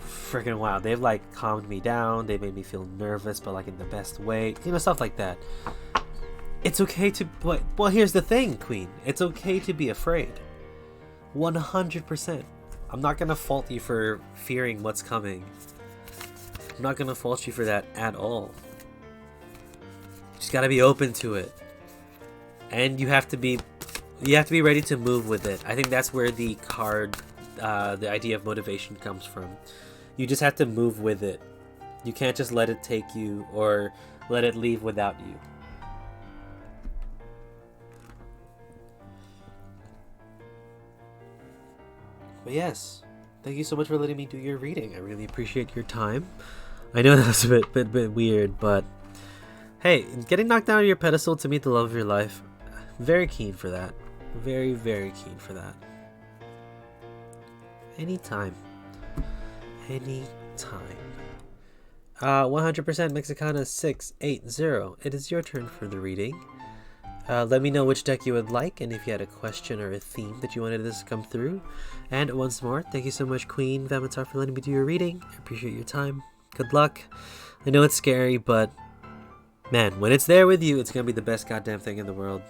freaking wow. They've like calmed me down, they made me feel nervous, but like in the best way, you know, stuff like that. It's okay to, well, here's the thing, Queen. It's okay to be afraid. 100%. I'm not gonna fault you for fearing what's coming. I'm not gonna fault you for that at all. You just gotta be open to it. And you have to be ready to move with it. I think that's where the idea of motivation comes from. You just have to move with it. You can't just let it take you or let it leave without you. But yes, thank you so much for letting me do your reading. I really appreciate your time. I know that was a bit weird, but hey, getting knocked down on your pedestal to meet the love of your life, very keen for that. Very, very keen for that. Anytime. 100% Mexicana 680. It is your turn for the reading. Let me know which deck you would like, and if you had a question or a theme that you wanted this to come through. And once more, thank you so much, Queen Vamatar, for letting me do your reading. I appreciate your time. Good luck. I know it's scary, but man, when it's there with you, it's gonna be the best goddamn thing in the world.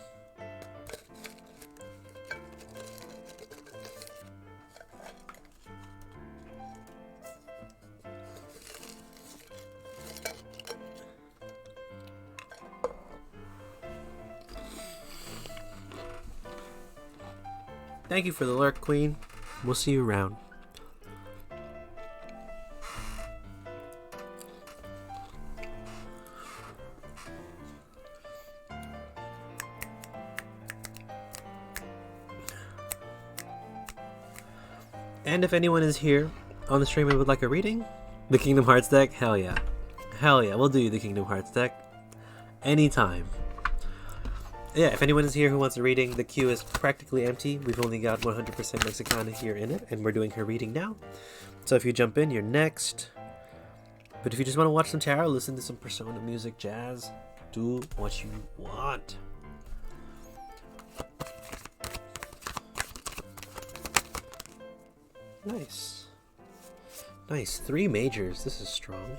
Thank you for the lurk, Queen. We'll see you around. And if anyone is here on the stream and would like a reading, the Kingdom Hearts deck, hell yeah. Hell yeah, we'll do you the Kingdom Hearts deck. Anytime. Yeah, if anyone is here who wants a reading, the queue is practically empty. We've only got 100% Mexicana here in it, and we're doing her reading now. So if you jump in, you're next. But if you just want to watch some tarot, listen to some Persona music, jazz, do what you want. Nice. Nice. 3 majors. This is strong.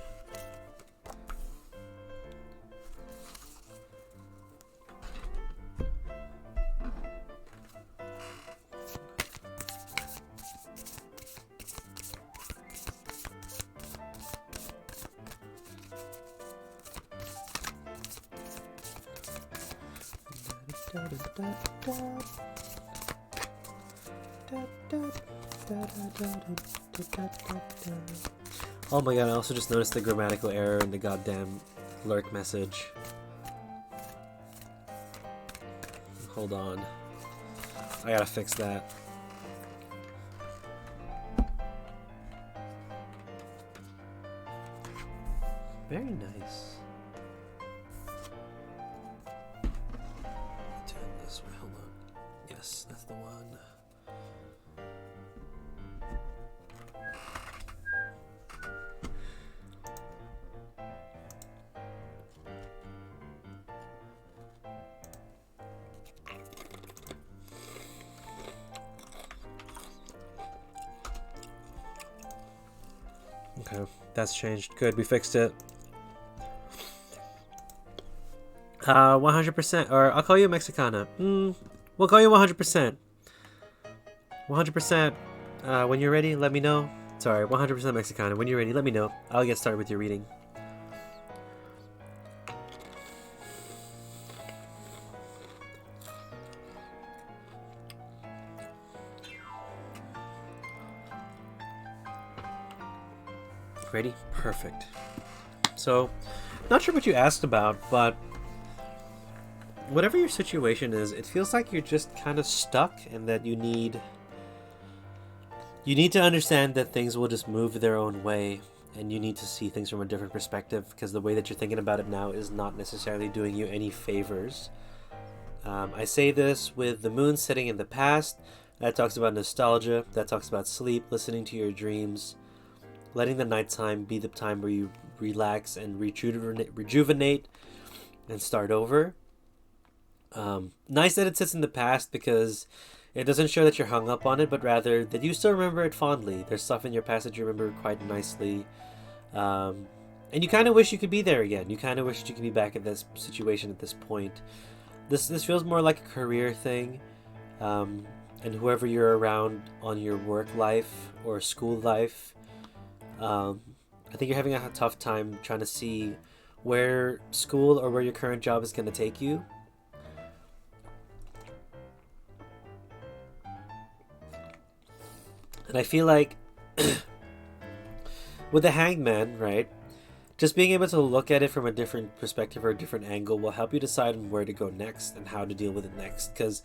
Oh my god, I also just noticed the grammatical error in the goddamn lurk message. Hold on. I gotta fix that. Very nice. Do it this way, hold on. Yes, that's the one. Okay, that's changed. Good, we fixed it. 100%, or I'll call you Mexicana. We'll call you 100%. 100%. When you're ready, let me know. Sorry, 100% Mexicana. When you're ready, let me know. I'll get started with your reading. Ready? Perfect. So, not sure what you asked about, but whatever your situation is, it feels like you're just kind of stuck, and that you need to understand that things will just move their own way, and you need to see things from a different perspective, because the way that you're thinking about it now is not necessarily doing you any favors. I say this with the moon setting in the past. That talks about nostalgia. That talks about sleep, listening to your dreams, letting the nighttime be the time where you relax and rejuvenate and start over. Nice that it sits in the past, because it doesn't show that you're hung up on it, but rather that you still remember it fondly. There's stuff in your past that you remember quite nicely. And you kind of wish you could be there again. You kind of wish you could be back at this situation at this point. This feels more like a career thing. And whoever you're around on your work life or school life, I think you're having a tough time trying to see where school or where your current job is going to take you. And I feel like with the Hangman, right, just being able to look at it from a different perspective or a different angle will help you decide on where to go next and how to deal with it next, because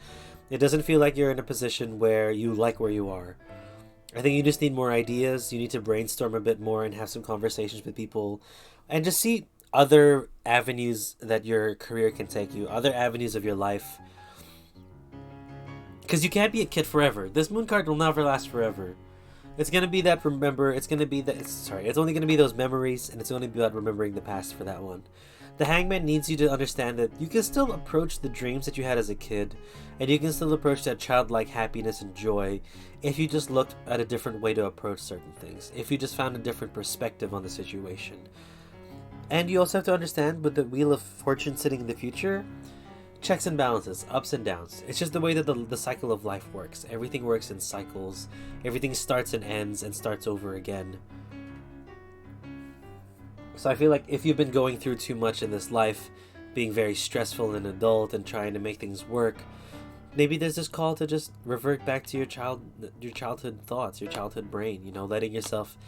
it doesn't feel like you're in a position where you like where you are. I think you just need more ideas. You need to brainstorm a bit more and have some conversations with people and just see other avenues that your career can take you, other avenues of your life. Because you can't be a kid forever. This moon card will never last forever. It's going to be that it's only going to be those memories, and it's only about remembering the past for that one. The Hangman needs you to understand that you can still approach the dreams that you had as a kid, and you can still approach that childlike happiness and joy if you just looked at a different way to approach certain things, if you just found a different perspective on the situation. And you also have to understand, with the Wheel of Fortune sitting in the future, checks and balances, ups and downs. It's just the way that the cycle of life works. Everything works in cycles. Everything starts and ends and starts over again. So I feel like if you've been going through too much in this life, being very stressful and adult and trying to make things work, maybe there's this call to just revert back to your childhood thoughts, your childhood brain, letting yourself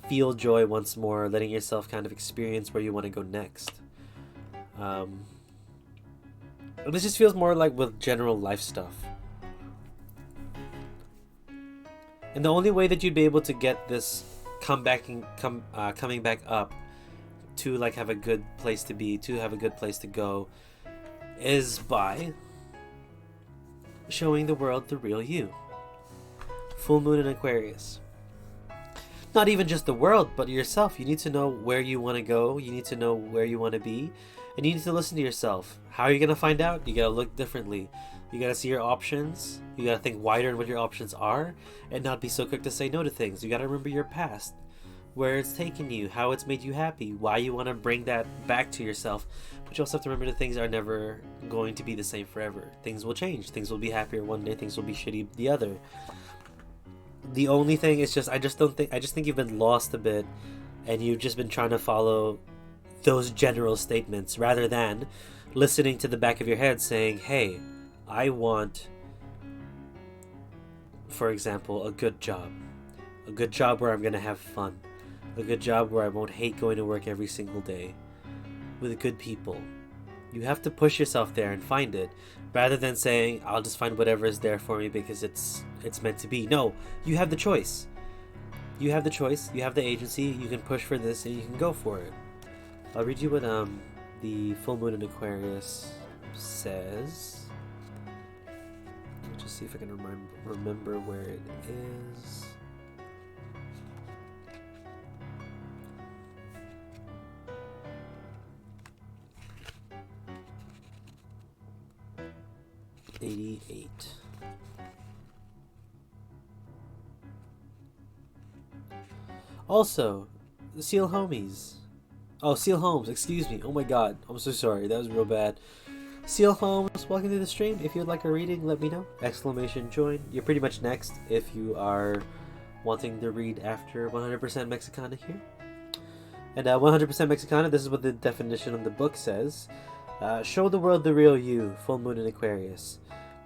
feel joy once more, letting yourself kind of experience where you want to go next. This just feels more like with general life stuff. And the only way that you'd be able to get this coming back up to like have a good place to be, to have a good place to go, is by showing the world the real you. Full moon in Aquarius. Not even just the world, but yourself. You need to know where you want to go. You need to know where you want to be. And you need to listen to yourself. How are you going to find out? You got to look differently. You got to see your options. You got to think wider on what your options are. And not be so quick to say no to things. You got to remember your past. Where it's taken you. How it's made you happy. Why you want to bring that back to yourself. But you also have to remember that things are never going to be the same forever. Things will change. Things will be happier one day. Things will be shitty the other. The only thing is I just think you've been lost a bit, and you've just been trying to follow those general statements rather than listening to the back of your head saying, hey, I want, for example, a good job where I'm going to have fun, a good job where I won't hate going to work every single day, with good people. You have to push yourself there and find it, rather than saying, I'll just find whatever is there for me because it's meant to be. No, you have the choice. You have the choice. You have the agency. You can push for this and you can go for it. I'll read you what the full moon in Aquarius says. Let me just see if I can remember where it is. '88. Also, the Seal Homies. Oh, Seal Holmes, excuse me. Oh my god, I'm so sorry. That was real bad. Seal Holmes, welcome to the stream. If you'd like a reading, let me know. Exclamation join. You're pretty much next if you are wanting to read after 100% Mexicana here. And 100% Mexicana, this is what the definition of the book says. Show the world the real you, full moon in Aquarius.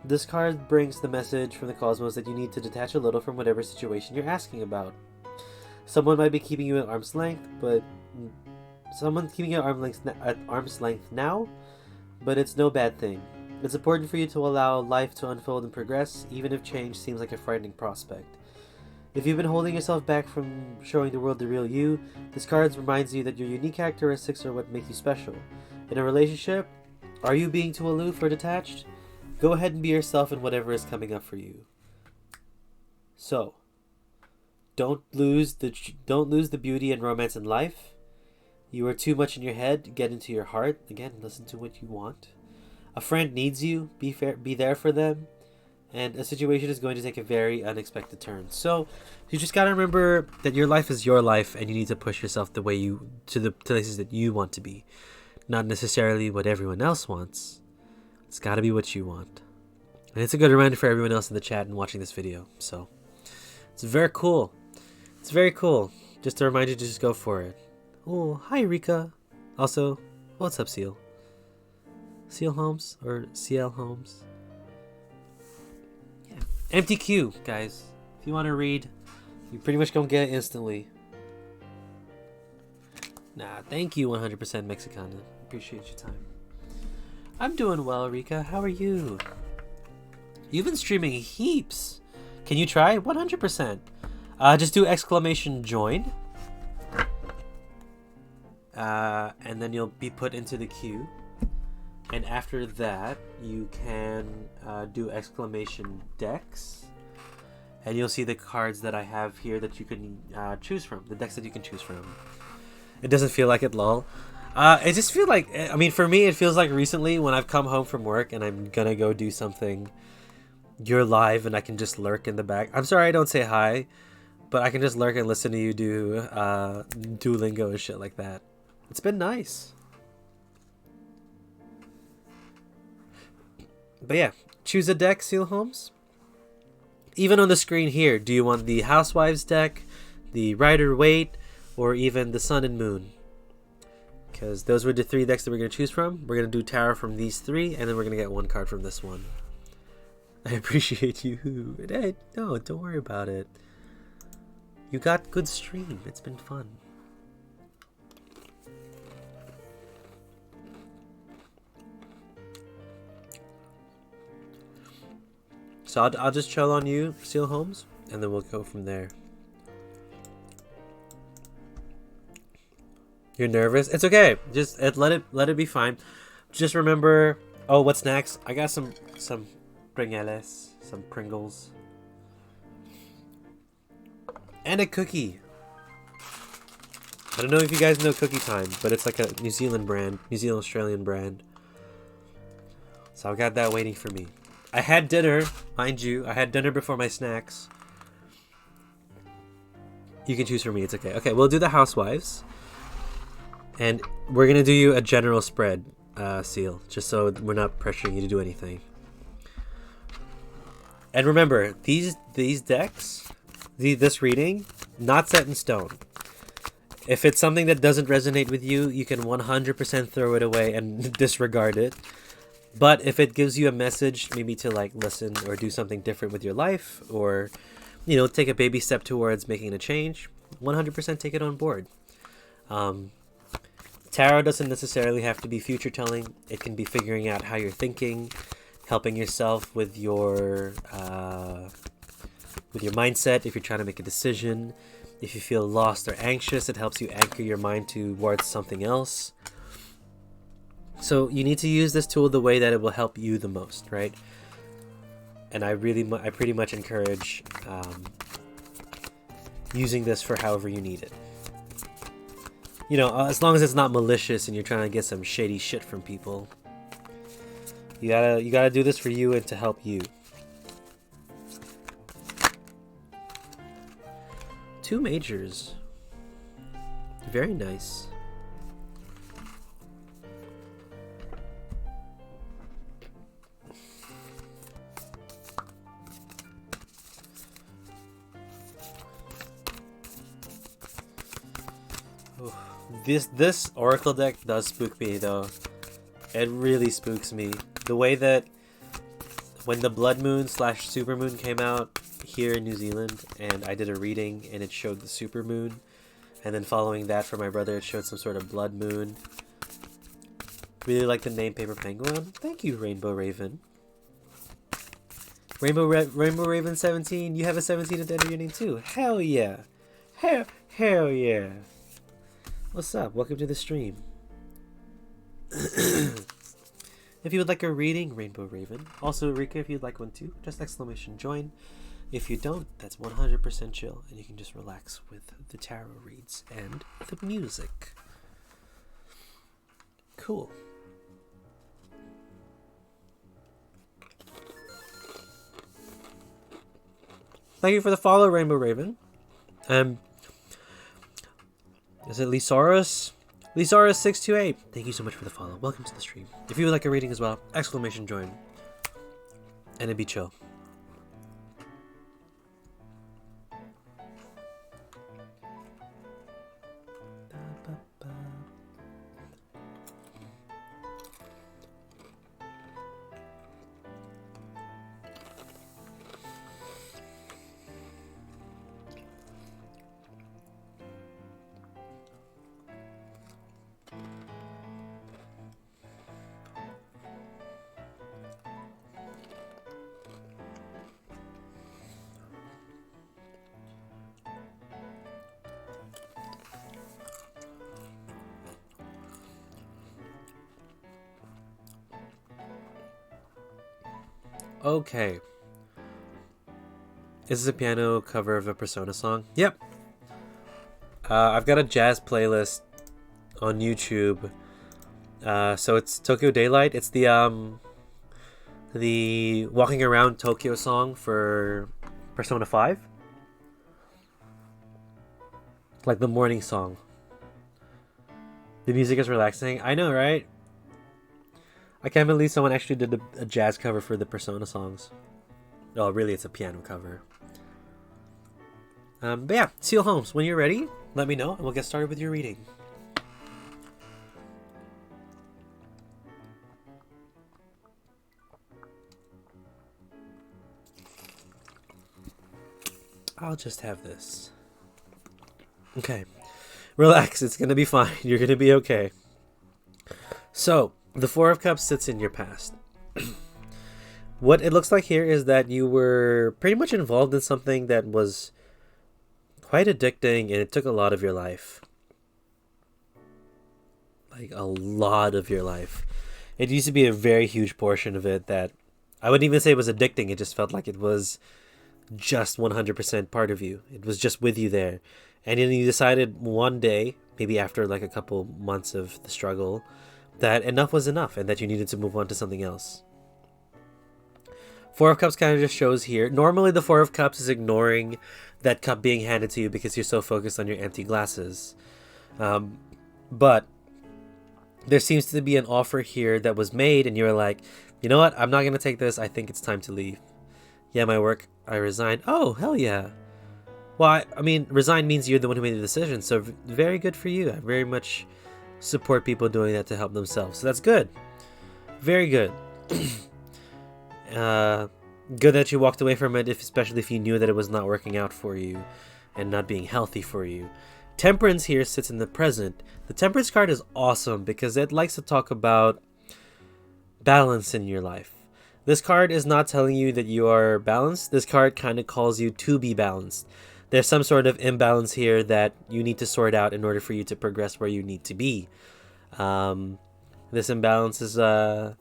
This card brings the message from the cosmos that you need to detach a little from whatever situation you're asking about. Someone might be keeping you at arm's length, but someone's keeping you at arm's length now, but it's no bad thing. It's important for you to allow life to unfold and progress, even if change seems like a frightening prospect. If you've been holding yourself back from showing the world the real you, this card reminds you that your unique characteristics are what make you special. In a relationship, are you being too aloof or detached? Go ahead and be yourself in whatever is coming up for you. So, don't lose the beauty and romance in life. You are too much in your head. Get into your heart. Again, listen to what you want. A friend needs you. Be there for them. And a situation is going to take a very unexpected turn. So you just gotta remember that your life is your life, and you need to push yourself the way to the places that you want to be, not necessarily what everyone else wants. It's gotta be what you want. And it's a good reminder for everyone else in the chat and watching this video. So it's very cool. It's very cool. Just to remind you to just go for it. Oh, hi Rika. Also, what's up, Seal? Seal Holmes or CL Holmes? Yeah. Empty queue, guys. If you want to read, you pretty much gonna get it instantly. Nah, thank you 100% Mexicana. Appreciate your time. I'm doing well, Rika. How are you? You've been streaming heaps. Can you try? 100%. Just do exclamation join. And then you'll be put into the queue. And after that, you can do exclamation decks. And you'll see the cards that I have here that you can choose from. The decks that you can choose from. It doesn't feel like it, lol. It just feels like, I mean, for me, it feels like recently when I've come home from work and I'm gonna go do something, you're live and I can just lurk in the back. I'm sorry I don't say hi, but I can just lurk and listen to you do Duolingo and shit like that. It's been nice. But yeah, choose a deck, Seal Holmes. Even on the screen here, do you want the Housewives deck, the Rider-Waite, or even the Sun and Moon? Because those were the 3 decks that we're going to choose from. We're going to do tarot from these 3, and then we're going to get 1 card from this one. I appreciate you. Hey, no, don't worry about it. You got good stream. It's been fun. So I'll just chill on you, Seal Holmes, and then we'll go from there. You're nervous? It's okay. Just let it be fine. Just remember. Oh, what's next? I got some Pringles, some Pringles, and a cookie. I don't know if you guys know Cookie Time, but it's like a New Zealand brand, New Zealand Australian brand. So I've got that waiting for me. I had dinner, mind you. I had dinner before my snacks. You can choose for me. It's okay. Okay, we'll do the Housewives. And we're going to do you a general spread, Seal. Just so we're not pressuring you to do anything. And remember, these decks, this reading, not set in stone. If it's something that doesn't resonate with you, you can 100% throw it away and disregard it. But if it gives you a message, maybe to like listen or do something different with your life, or, you know, take a baby step towards making a change, 100% take it on board. Tarot doesn't necessarily have to be future telling. It can be figuring out how you're thinking, helping yourself with your mindset if you're trying to make a decision. If you feel lost or anxious, it helps you anchor your mind towards something else. So you need to use this tool the way that it will help you the most, right? And I pretty much encourage using this for however you need it. You know, as long as it's not malicious and you're trying to get some shady shit from people. You gotta do this for you and to help you. 2 majors. Very nice. This Oracle deck does spook me though. It really spooks me. The way that when the Blood Moon / Super Moon came out here in New Zealand and I did a reading and it showed the Super Moon, and then following that for my brother it showed some sort of Blood Moon. Really like the name Paper Penguin. Thank you, Rainbow Raven. Rainbow Raven 17. You have a 17 at the end of your name too. Hell yeah. Hell yeah. What's up? Welcome to the stream. If you would like a reading, Rainbow Raven. Also, Rika, if you'd like one too, just exclamation join. If you don't, that's 100% chill, and you can just relax with the tarot reads and the music. Cool. Thank you for the follow, Rainbow Raven. Is it Lisaurus? Lisaurus628. Thank you so much for the follow. Welcome to the stream. If you would like a reading as well, exclamation join. And it'd be chill. Okay. Is this a piano cover of a Persona song? Yep. I've got a jazz playlist on YouTube. So it's Tokyo Daylight. It's the Walking Around Tokyo song for Persona 5. Like the morning song. The music is relaxing. I know, right? I can't believe someone actually did a jazz cover for the Persona songs. Oh, really, it's a piano cover. But yeah, Seal Holmes, when you're ready, let me know and we'll get started with your reading. I'll just have this. Okay. Relax, it's gonna be fine. You're gonna be okay. So, the Four of Cups sits in your past. What it looks like here is that you were pretty much involved in something that was quite addicting and it took a lot of your life. Like, a lot of your life. It used to be a very huge portion of it that I wouldn't even say it was addicting. It just felt like it was just 100% part of you. It was just with you there. And then you decided one day, maybe after like a couple months of the struggle, that enough was enough and that you needed to move on to something else. Four of Cups kind of just shows here. Normally the Four of Cups is ignoring that cup being handed to you because you're so focused on your empty glasses. But there seems to be an offer here that was made and you're like, you know what? I'm not going to take this. I think it's time to leave. Yeah, my work. I resigned. Oh, hell yeah. Well, I mean, resign means you're the one who made the decision. So very good for you. I very much support people doing that to help themselves. So that's good. Very good. Good that you walked away from it, especially if you knew that it was not working out for you and not being healthy for you. Temperance here sits in the present. The Temperance card is awesome because it likes to talk about balance in your life. This card is not telling you that you are balanced. This card kind of calls you to be balanced. There's some sort of imbalance here that you need to sort out in order for you to progress where you need to be. This imbalance is, I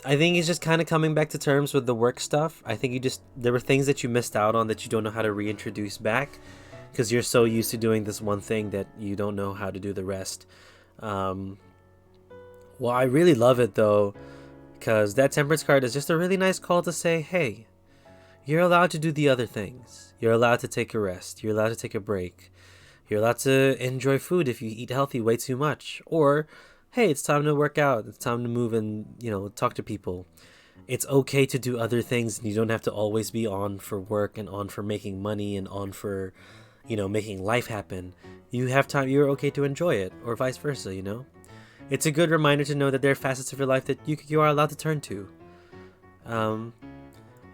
think he's just kind of coming back to terms with the work stuff. I think there were things that you missed out on that you don't know how to reintroduce back because you're so used to doing this one thing that you don't know how to do the rest. Well, I really love it though, because that Temperance card is just a really nice call to say, hey, you're allowed to do the other things. You're allowed to take a rest. You're allowed to take a break. You're allowed to enjoy food if you eat healthy way too much. Or, hey, it's time to work out. It's time to move and, talk to people. It's okay to do other things. And you don't have to always be on for work and on for making money and on for, making life happen. You have time. You're okay to enjoy it or vice versa, It's a good reminder to know that there are facets of your life that you are allowed to turn to.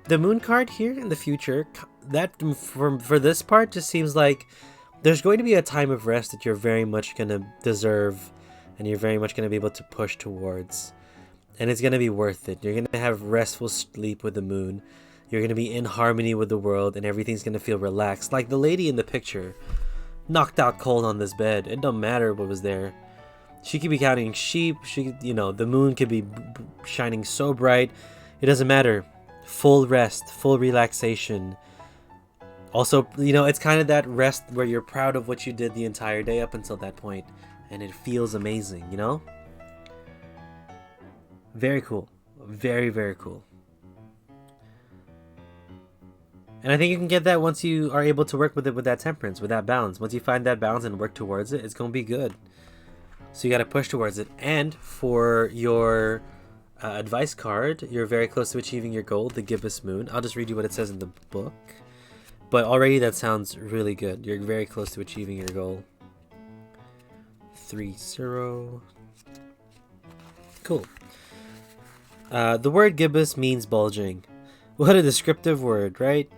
The Moon card here in the future, that for this part just seems like there's going to be a time of rest that you're very much going to deserve and you're very much going to be able to push towards. And it's going to be worth it. You're going to have restful sleep with the moon. You're going to be in harmony with the world, and everything's going to feel relaxed. Like the lady in the picture, knocked out cold on this bed. It don't matter what was there. She could be counting sheep. The moon could be shining so bright. It doesn't matter. Full rest, full relaxation. Also, it's kind of that rest where you're proud of what you did the entire day up until that point, and it feels amazing, Very cool. Very, very cool. And I think you can get that once you are able to work with it with that temperance, with that balance. Once you find that balance and work towards it, it's going to be good. So you got to push towards it. And for your advice card, you're very close to achieving your goal, the gibbous moon. I'll just read you what it says in the book. But already that sounds really good. You're very close to achieving your goal. 3-0. Cool. The word gibbous means bulging. What a descriptive word, right?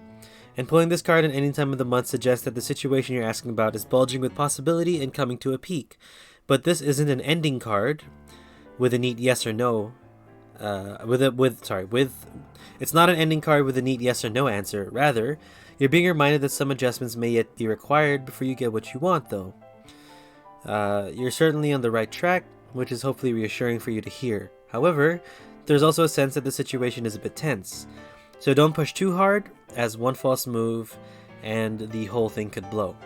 And pulling this card at any time of the month suggests that the situation you're asking about is bulging with possibility and coming to a peak. But this isn't an ending card with a neat yes or no. It's not an ending card with a neat yes or no answer. Rather, you're being reminded that some adjustments may yet be required before you get what you want, though. You're certainly on the right track, which is hopefully reassuring for you to hear. However, there's also a sense that the situation is a bit tense. So don't push too hard, as one false move and the whole thing could blow.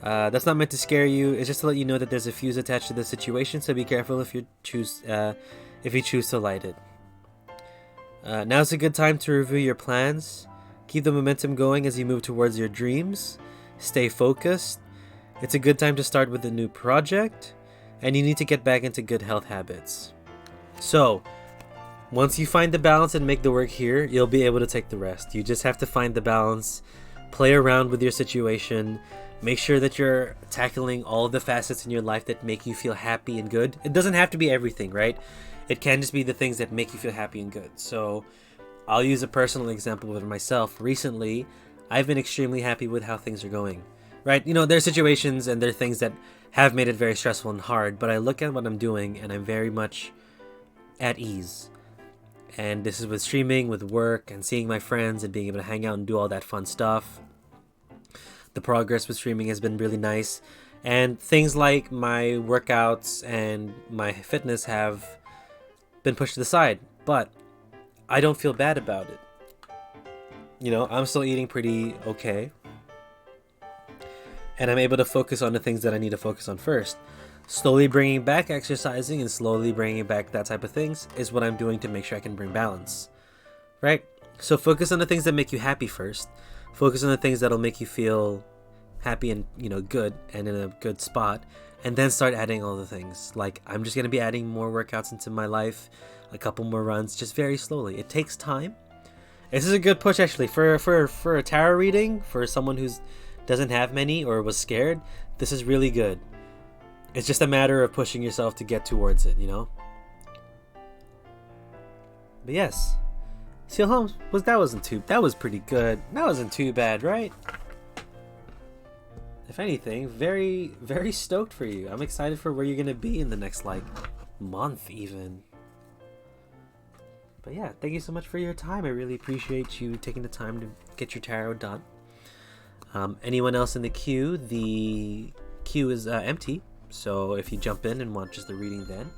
That's not meant to scare you. It's just to let you know that there's a fuse attached to the situation, so be careful if you choose to light it. Now's a good time to review your plans. Keep the momentum going as you move towards your dreams. Stay focused. It's a good time to start with a new project, and you need to get back into good health habits. So, once you find the balance and make the work here, you'll be able to take the rest. You just have to find the balance, play around with your situation, make sure that you're tackling all the facets in your life that make you feel happy and good. It doesn't have to be everything, right? It can just be the things that make you feel happy and good. So I'll use a personal example with myself. Recently, I've been extremely happy with how things are going, right? There are situations and there are things that have made it very stressful and hard, but I look at what I'm doing and I'm very much at ease. And this is with streaming, with work, and seeing my friends and being able to hang out and do all that fun stuff. The progress with streaming has been really nice. And things like my workouts and my fitness have been pushed to the side. But I don't feel bad about it. I'm still eating pretty okay. And I'm able to focus on the things that I need to focus on first. Slowly bringing back exercising and slowly bringing back that type of things is what I'm doing to make sure I can bring balance, right? So focus on the things that make you happy first. Focus on the things that'll make you feel happy and, good and in a good spot. And then start adding all the things. Like, I'm just going to be adding more workouts into my life, a couple more runs, just very slowly. It takes time. This is a good push, actually, for a tarot reading, for someone who doesn't have many or was scared. This is really good. It's just a matter of pushing yourself to get towards it, But yes, Seal Holmes that was pretty good. That wasn't too bad, right? If anything, very, very stoked for you. I'm excited for where you're gonna be in the next month even. But yeah, thank you so much for your time. I really appreciate you taking the time to get your tarot done. Anyone else in the queue? The queue is empty. So if you jump in and want just the reading then.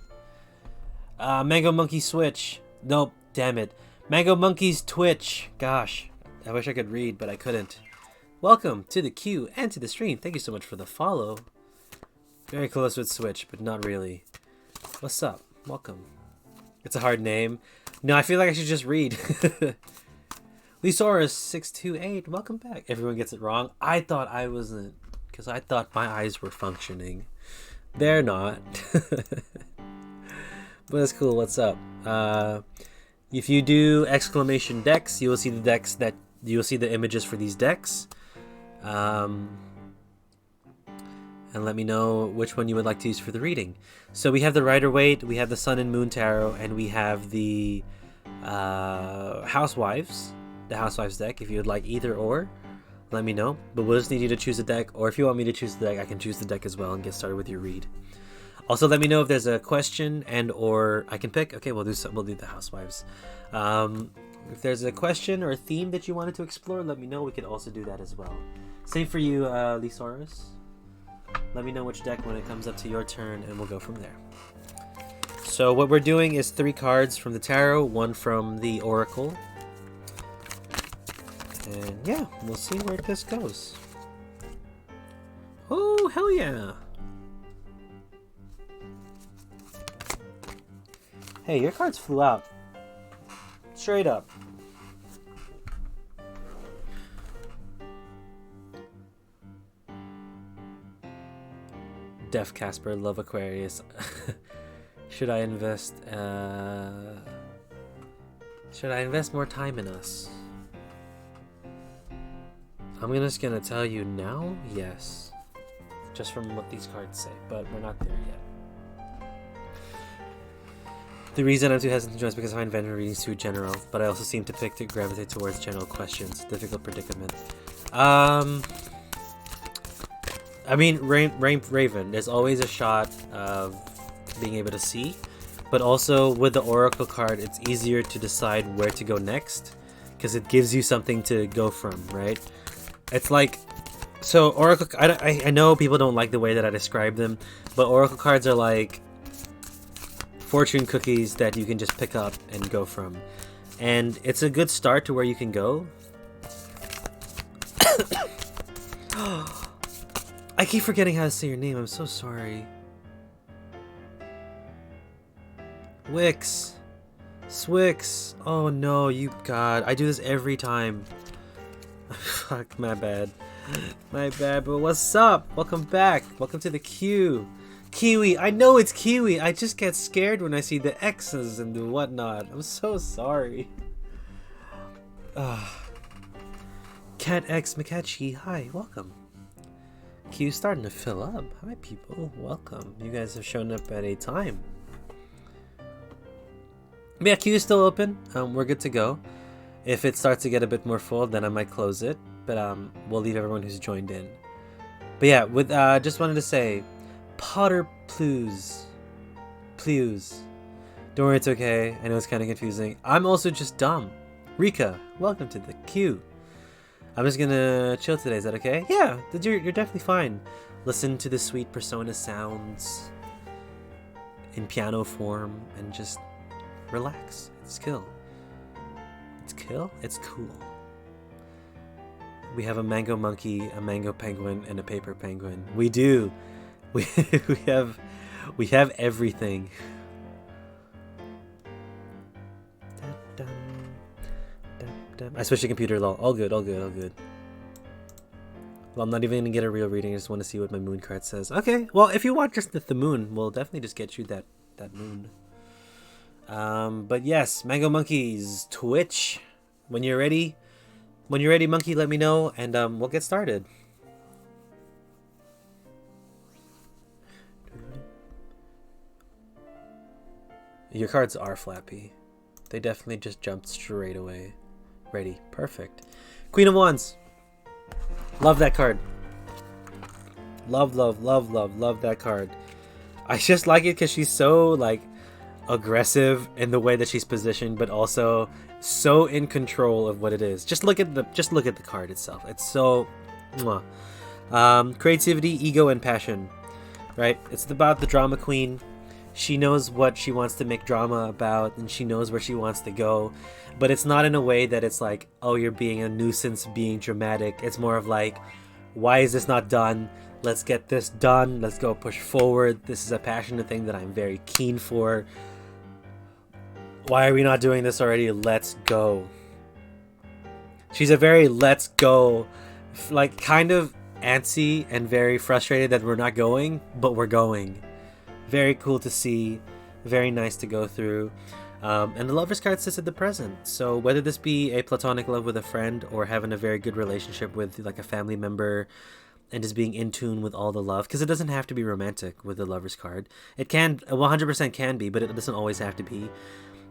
Mango Monkey Switch. Nope, damn it. Mango Monkey's Twitch. Gosh, I wish I could read, but I couldn't. Welcome to the queue and to the stream. Thank you so much for the follow. Very close with Switch, but not really. What's up? Welcome. It's a hard name. No, I feel like I should just read. Lysaurus628, welcome back. Everyone gets it wrong. I thought I wasn't, because I thought my eyes were functioning. They're not. But that's cool. What's up? If you do exclamation decks, you will see the images for these decks. And let me know which one you would like to use for the reading. So we have the Rider-Waite, we have the Sun and Moon Tarot, and we have the Housewives, the Housewives deck. If you would like either or, let me know. But we'll just need you to choose a deck, or if you want me to choose the deck, I can choose the deck as well and get started with your read. Also, let me know if there's a question or I can pick. Okay, we'll do the housewives. If there's a question or a theme that you wanted to explore, let me know. We could also do that as well. Same for you, Lysaurus. Let me know which deck when it comes up to your turn, and we'll go from there. So what we're doing is 3 cards from the tarot, 1 from the oracle. And yeah, we'll see where this goes. Oh, hell yeah! Hey, your cards flew out. Straight up. Def Casper, love Aquarius. Should I invest more time in us? I'm just gonna tell you now, yes. Just from what these cards say, but we're not there yet. The reason I'm too hesitant to join is because I find Venom readings too general, but I also seem to gravitate towards general questions. Difficult predicament. I mean, Raven, there's always a shot of being able to see, but also with the Oracle card, it's easier to decide where to go next, because it gives you something to go from, right? It's like, so Oracle, I know people don't like the way that I describe them, but Oracle cards are like fortune cookies that you can just pick up and go from, and it's a good start to where you can go. I keep forgetting how to say your name. I'm so sorry. Wix. Swix. Oh no, you God. I do this every time. Fuck, my bad. My bad, but what's up? Welcome back. Welcome to the queue. Kiwi. I know it's Kiwi. I just get scared when I see the X's and the whatnot. I'm so sorry. Cat X Makachi. Hi, welcome. Queue's starting to fill up. Hi people, welcome. You guys have shown up at a time. But yeah, queue is still open. We're good to go. If it starts to get a bit more full, then I might close it. But we'll leave everyone who's joined in. But yeah, with just wanted to say, Potter Plews. Don't worry, it's okay. I know it's kind of confusing. I'm also just dumb. Rika, welcome to the queue. I'm just gonna chill today, is that okay? Yeah, you're definitely fine. Listen to the sweet Persona sounds in piano form and just relax. It's cool. It's cool? It's cool. We have a mango monkey, a mango penguin, and a paper penguin. We do. We have everything. I switched the computer, lol. All good. Well, I'm not even gonna get a real reading. I just want to see what my moon card says. Okay, well, if you want just the moon, we'll definitely just get you that moon. But yes, Mango Monkeys, Twitch. When you're ready, Monkey, let me know, and we'll get started. Your cards are flappy. They definitely just jumped straight away. Ready. Perfect. Queen of Wands. Love that card. Love that card. I just like it because she's so like aggressive in the way that she's positioned, but also so in control of what it is. Just look at the card itself. It's so mwah. Creativity, ego, and passion. Right? It's about the drama queen. She knows what she wants to make drama about, and she knows where she wants to go, but it's not in a way that it's like, oh, you're being a nuisance, being dramatic. It's more of like, why is this not done? Let's get this done. Let's go push forward. This is a passionate thing that I'm very keen for. Why are we not doing this already? Let's go. She's a very let's go, like kind of antsy and very frustrated that we're not going, but we're going. Very cool to see, very nice to go through. And the Lover's card sits at the present. So whether this be a platonic love with a friend or having a very good relationship with like a family member and just being in tune with all the love, because it doesn't have to be romantic with the Lover's card. It can, 100% can be, but it doesn't always have to be.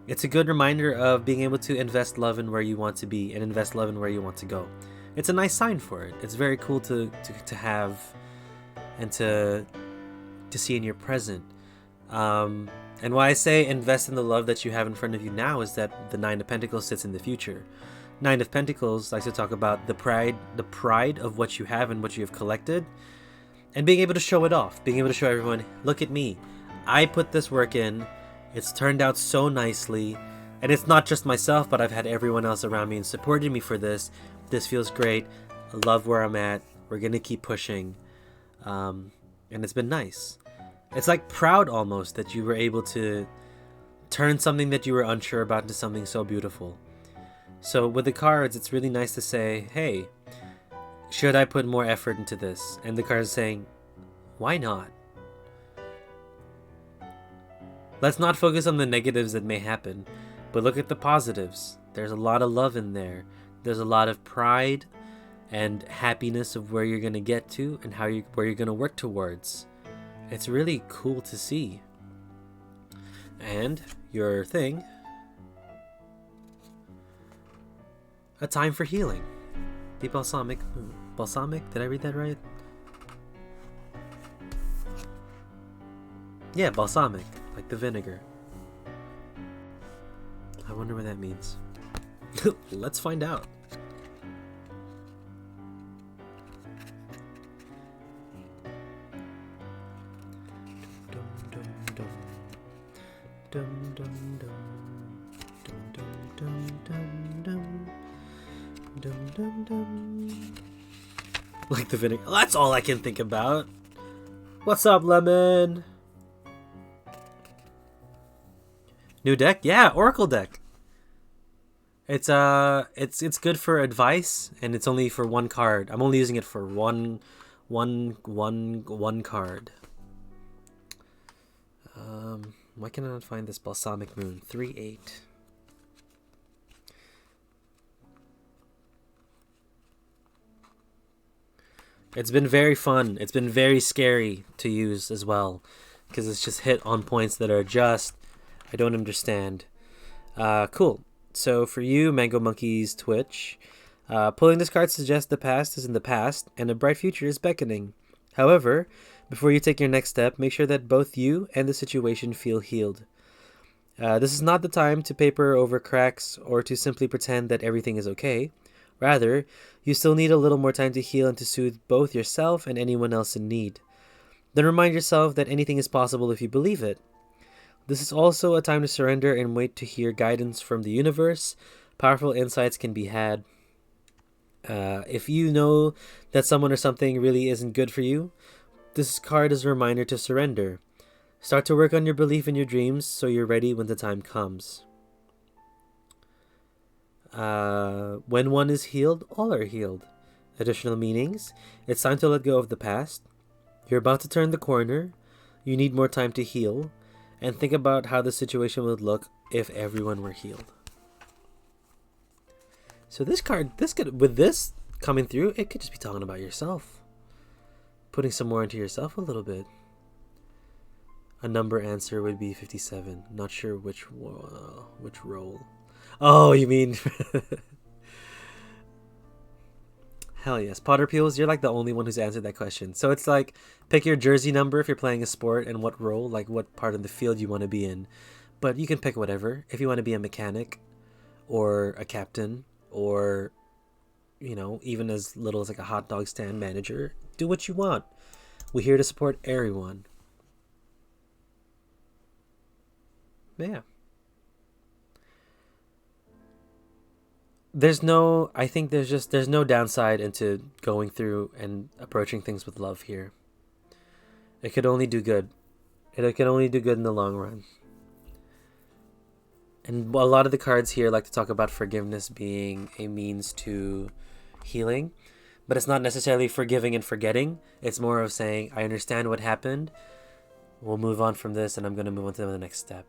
It's a good reminder of being able to invest love in where you want to be and invest love in where you want to go. It's a nice sign for it. It's very cool to have and to see in your present. And why I say invest in the love that you have in front of you now is that the Nine of Pentacles sits in the future. Nine of Pentacles likes to talk about the pride of what you have and what you have collected, and being able to show it off, being able to show everyone, look at me, I put this work in, it's turned out so nicely, and it's not just myself, but I've had everyone else around me and supported me for this. This feels great. I love where I'm at. We're gonna keep pushing, and it's been nice. It's like proud almost that you were able to turn something that you were unsure about into something so beautiful. So with the cards, it's really nice to say, hey, should I put more effort into this? And the cards are saying, why not? Let's not focus on the negatives that may happen, but look at the positives. There's a lot of love in there. There's a lot of pride and happiness of where you're going to get to and where you're going to work towards. It's really cool to see. And your thing, a time for healing. The balsamic, did I read that right? Yeah, balsamic, like the vinegar. I wonder what that means. Let's find out. Like the vinegar. That's all I can think about. What's up, Lemon? New deck? Yeah, Oracle deck. It's good for advice, and it's only for one card. I'm only using it for one card. Why can I not find this Balsamic Moon? 3-8. It's been very fun. It's been very scary to use as well, because it's just hit on points that are just, I don't understand. Cool. So for you, Mango Monkey's Twitch, pulling this card suggests the past is in the past and a bright future is beckoning. However, before you take your next step, make sure that both you and the situation feel healed. This is not the time to paper over cracks or to simply pretend that everything is okay. Rather, you still need a little more time to heal and to soothe both yourself and anyone else in need. Then remind yourself that anything is possible if you believe it. This is also a time to surrender and wait to hear guidance from the universe. Powerful insights can be had. If you know that someone or something really isn't good for you, this card is a reminder to surrender. Start to work on your belief in your dreams so you're ready when the time comes. When one is healed, all are healed. Additional meanings. It's time to let go of the past. You're about to turn the corner. You need more time to heal. And think about how the situation would look if everyone were healed. So this card, with this coming through, it could just be talking about yourself. Putting some more into yourself a little bit. A number answer would be 57. Not sure which role. Oh, you mean... Hell yes. Potter Peels, you're like the only one who's answered that question. So it's like, pick your jersey number if you're playing a sport and what role, like what part of the field you want to be in. But you can pick whatever. If you want to be a mechanic or a captain or, you know, even as little as like a hot dog stand manager, do what you want. We're here to support everyone. Yeah. There's no downside into going through and approaching things with love here. It could only do good. It can only do good in the long run. And a lot of the cards here like to talk about forgiveness being a means to healing, but it's not necessarily forgiving and forgetting. It's more of saying, I understand what happened. We'll move on from this and I'm going to move on to the next step.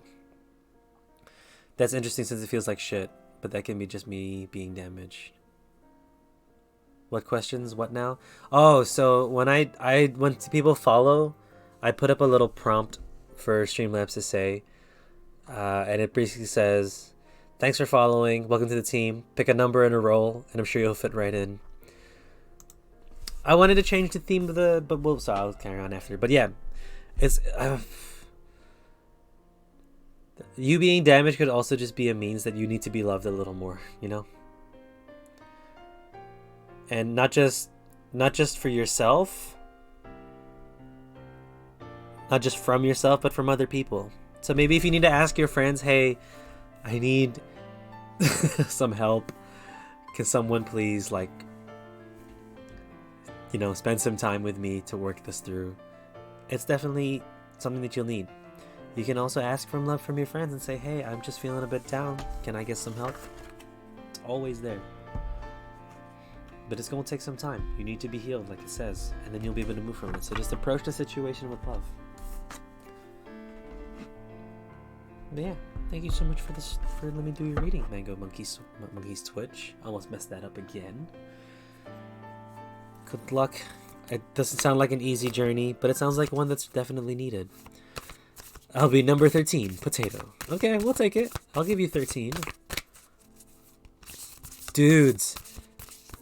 That's interesting since it feels like shit. But that can be just me being damaged. What questions? What now? Oh, so when when people follow, I put up a little prompt for Streamlabs to say, and it basically says, "Thanks for following. Welcome to the team. Pick a number and a role, and I'm sure you'll fit right in." I wanted to change the theme of so I'll carry on after. But yeah, it's You being damaged could also just be a means that you need to be loved a little more, you know? And not just for yourself, not just from yourself, but from other people. So maybe if you need to ask your friends, hey, I need some help. Can someone please, like, you know, spend some time with me to work this through? It's definitely something that you'll need. You can also ask for love from your friends and say, hey, I'm just feeling a bit down. Can I get some help? It's always there. But it's going to take some time. You need to be healed, like it says, and then you'll be able to move from it. So just approach the situation with love. But yeah, thank you so much for letting me do your reading, Mango Monkey's Twitch. Almost messed that up again. Good luck. It doesn't sound like an easy journey, but it sounds like one that's definitely needed. I'll be number 13, potato. Okay, we'll take it. I'll give you 13. Dudes.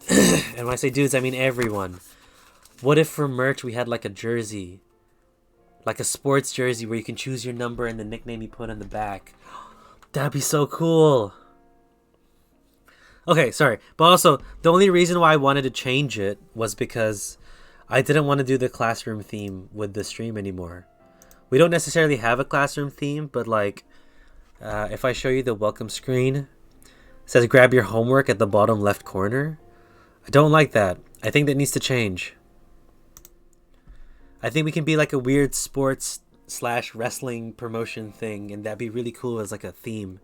And when I say dudes, I mean everyone. What if for merch we had like a jersey? Like a sports jersey where you can choose your number and the nickname you put on the back. That'd be so cool. Okay, sorry. But also, the only reason why I wanted to change it was because I didn't want to do the classroom theme with the stream anymore. We don't necessarily have a classroom theme, but like, if I show you the welcome screen, it says grab your homework at the bottom left corner. I don't like that. I think that needs to change. I think we can be like a weird sports / wrestling promotion thing, and that'd be really cool as like a theme.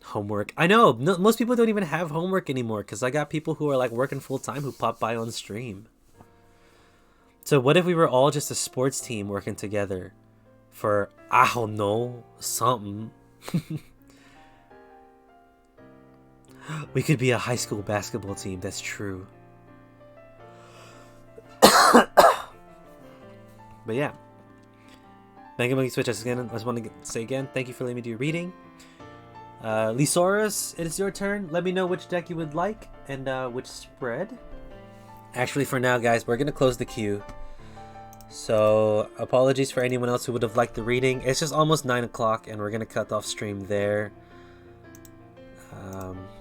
Homework. I know, most people don't even have homework anymore because I got people who are like working full time who pop by on stream. So what if we were all just a sports team working together for, I don't know, something? We could be a high school basketball team, that's true. But yeah. Mega Monkey Switch, I just want to say again, thank you for letting me do your reading. Lysaurus, it is your turn. Let me know which deck you would like and which spread. Actually, for now, guys, we're going to close the queue. So, apologies for anyone else who would have liked the reading. It's just almost 9 o'clock, and we're going to cut off stream there.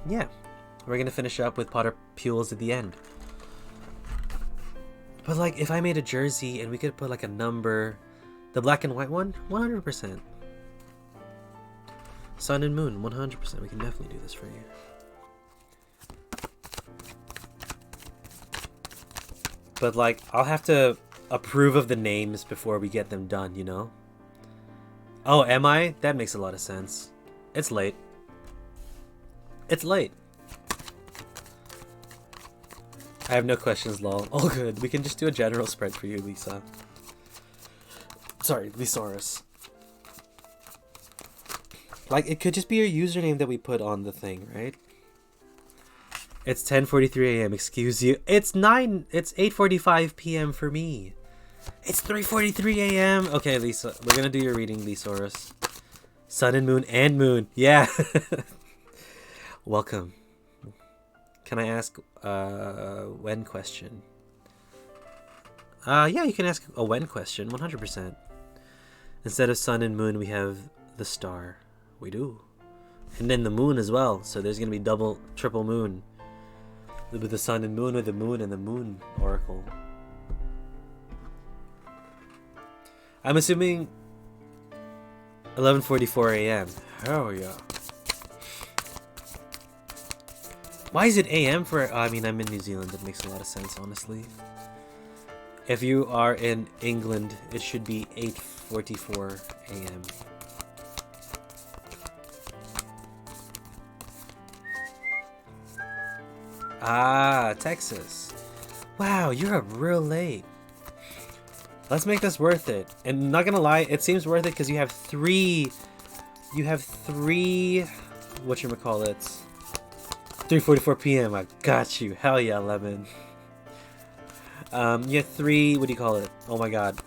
Yeah, we're going to finish up with Potter Pules at the end. But, like, if I made a jersey and we could put, like, a number... The black and white one? 100%. Sun and Moon, 100%. We can definitely do this for you. But, like, I'll have to approve of the names before we get them done, you know? Oh, am I? That makes a lot of sense. It's late. It's late. I have no questions, lol. All good. We can just do a general spread for you, Lisa. Sorry, Lysaurus. Like, it could just be your username that we put on the thing, right? It's 10:43 a.m. Excuse you. It's 8:45 p.m. for me. It's 3:43 a.m. Okay, Lisa, we're gonna do your reading, Lysaurus. Sun and Moon. Yeah. Welcome. Can I ask when question? Yeah, you can ask a when question, 100%. Instead of sun and moon, we have the star. We do. And then the moon as well. So there's going to be triple moon. With the sun and moon, with the moon and the moon oracle. I'm assuming 11:44 a.m. Oh, yeah. Why is it a.m. for... I mean, I'm in New Zealand. That makes a lot of sense, honestly. If you are in England, it should be 8:44 a.m. Ah, Texas. Wow, you're up real late. Let's make this worth it. And not gonna lie, it seems worth it because you have three... Whatchamacallit? 3:44 p.m. I got you. Hell yeah, Lemon. You have three... What do you call it? Oh my god.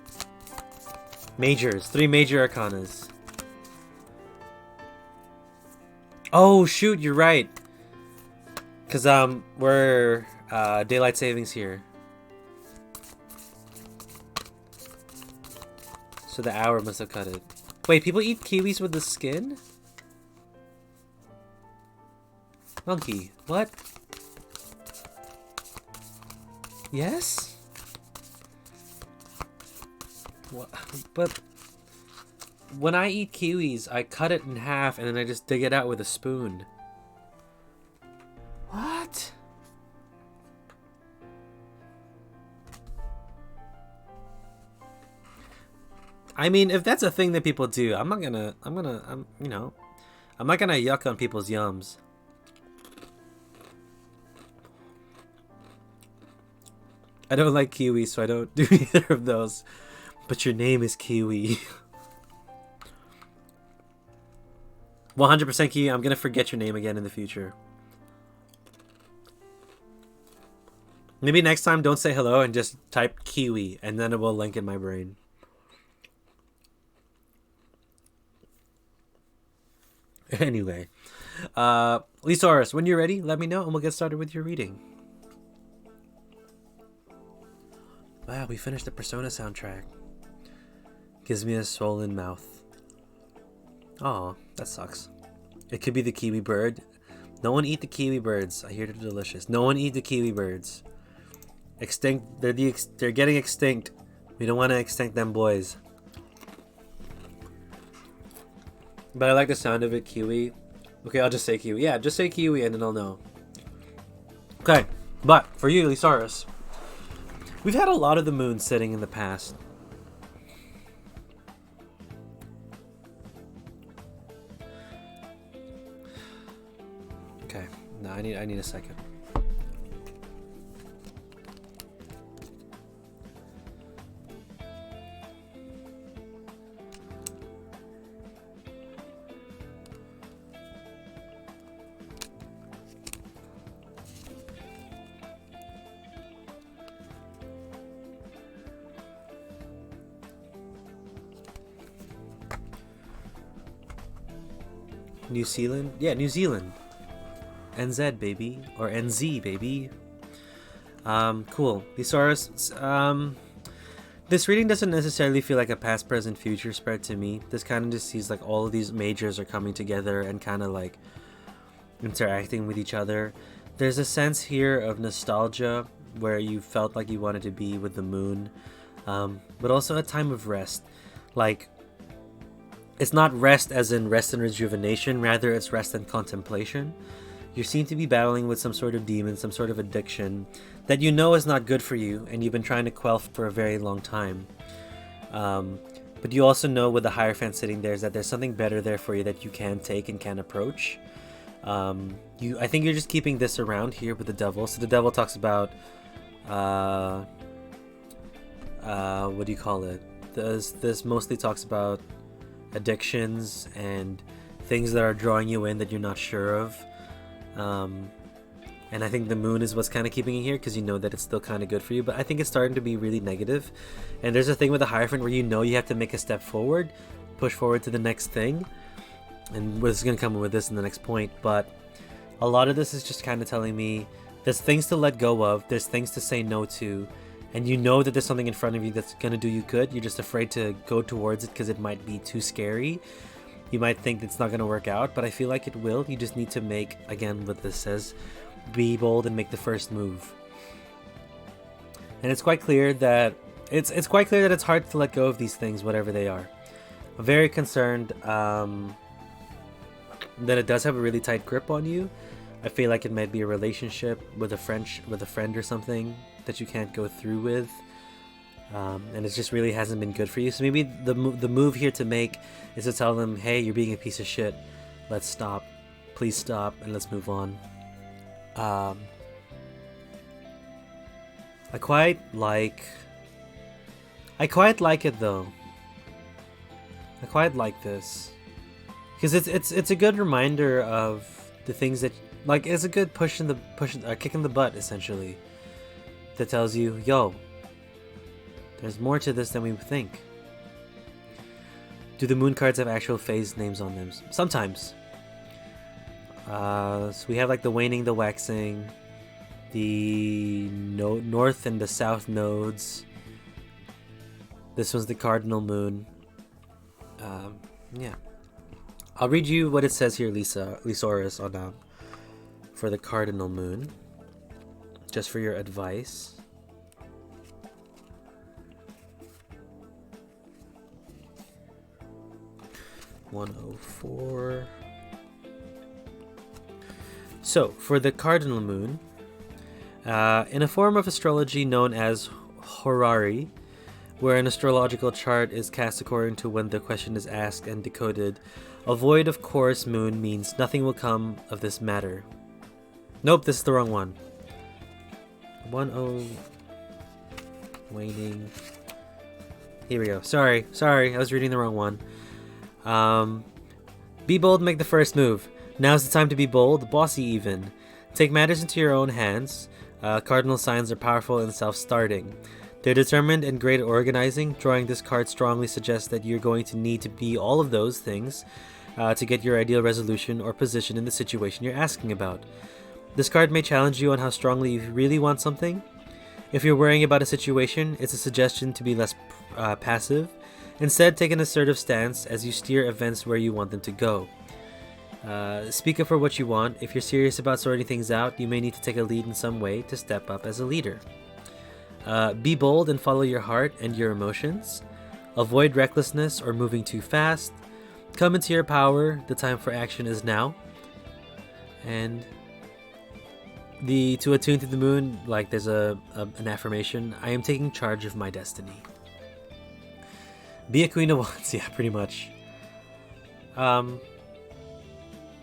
Majors. 3 major arcanas. Oh, shoot, you're right. Because, we're, daylight savings here. So the hour must have cut it. Wait, people eat kiwis with the skin? Monkey, what? Yes? What? But when I eat kiwis, I cut it in half and then I just dig it out with a spoon. What? I mean, if that's a thing that people do, I'm not gonna yuck on people's yums. I don't like kiwi, so I don't do either of those. But your name is Kiwi. 100% Kiwi, I'm gonna forget your name again in the future. Maybe next time don't say hello and just type Kiwi, and then it will link in my brain. Anyway, Lysaurus, when you're ready, let me know and we'll get started with your reading. Wow, we finished the Persona soundtrack. Gives me a swollen mouth. Aw, that sucks. It could be the kiwi bird. No one eat the kiwi birds. I hear they're delicious. No one eat the kiwi birds. Extinct. They're getting extinct. We don't want to extinct them boys. But I like the sound of it, kiwi. Okay, I'll just say kiwi. Yeah, just say kiwi and then I'll know. Okay, but for you, Lysaurus, we've had a lot of the moon sitting in the past. Okay, no, I need a second. New Zealand? Yeah, New Zealand. NZ, baby. Or NZ, baby. Cool. Lysaurus, this reading doesn't necessarily feel like a past, present, future spread to me. This kind of just sees like all of these majors are coming together and kind of like interacting with each other. There's a sense here of nostalgia where you felt like you wanted to be with the moon, but also a time of rest. Like, it's not rest as in rest and rejuvenation, rather it's rest and contemplation. You seem to be battling with some sort of demon, some sort of addiction that you know is not good for you and you've been trying to quell for a very long time. But you also know with the Hierophant sitting there is that there's something better there for you that you can take and can approach. I think you're just keeping this around here with the devil. So the devil talks about, what do you call it? This mostly talks about addictions and things that are drawing you in that you're not sure of, and I think the moon is what's kind of keeping you here because you know that it's still kind of good for you, but I think it's starting to be really negative. And there's a thing with the Hierophant where you know you have to make a step forward, push forward to the next thing, and what's going to come with this in the next point. But a lot of this is just kind of telling me there's things to let go of, there's things to say no to, and you know that there's something in front of you that's going to do you good. You're just afraid to go towards it because it might be too scary. You might think it's not going to work out, but I feel like it will. You just need to make, again, what this says, be bold and make the first move. And it's quite clear that it's quite clear that it's hard to let go of these things, whatever they are. I'm very concerned that it does have a really tight grip on you. I feel like it might be a relationship with a friend or something that you can't go through with, and it just really hasn't been good for you. So maybe the move here to make is to tell them, hey, you're being a piece of shit, let's stop, please stop, and let's move on. I quite like it though. I quite like this because it's a good reminder of the things that, like, it's a good kick in the butt essentially, that tells you, yo, there's more to this than we think. Do the moon cards have actual phase names on them? Sometimes. So we have like the waning, the waxing, the north and the south nodes. This one's the cardinal moon. Yeah. I'll read you what it says here, Lisaurus, on for the cardinal moon, just for your advice. (104). So, for the cardinal moon, in a form of astrology known as horary, where an astrological chart is cast according to when the question is asked and decoded, a void of course moon means nothing will come of this matter. Nope, this is the wrong one. 10 waning. Here we go. Sorry, I was reading the wrong one. Be bold, make the first move. Now's the time to be bold, bossy even. Take matters into your own hands. Cardinal signs are powerful and self-starting. They're determined and great at organizing. Drawing this card strongly suggests that you're going to need to be all of those things to get your ideal resolution or position in the situation you're asking about. This card may challenge you on how strongly you really want something. If you're worrying about a situation, it's a suggestion to be less passive. Instead, take an assertive stance as you steer events where you want them to go. Speak up for what you want. If you're serious about sorting things out, you may need to take a lead in some way to step up as a leader. Be bold and follow your heart and your emotions. Avoid recklessness or moving too fast. Come into your power. The time for action is now. And to attune to the moon, like there's an affirmation. I am taking charge of my destiny. Be a queen of wands. Yeah, pretty much.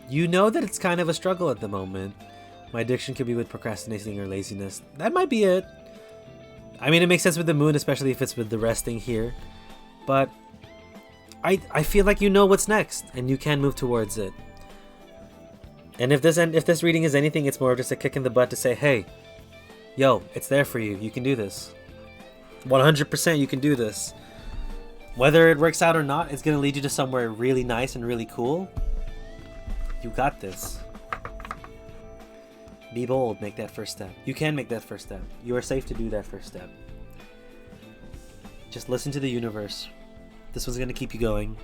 You know that it's kind of a struggle at the moment. My addiction could be with procrastinating or laziness. That might be it. I mean, it makes sense with the moon, especially if it's with the resting here. But I feel like you know what's next, and you can move towards it. And if this reading is anything, it's more of just a kick in the butt to say, hey, yo, it's there for you. You can do this. 100% you can do this. Whether it works out or not, it's going to lead you to somewhere really nice and really cool. You got this. Be bold. Make that first step. You can make that first step. You are safe to do that first step. Just listen to the universe. This one's going to keep you going.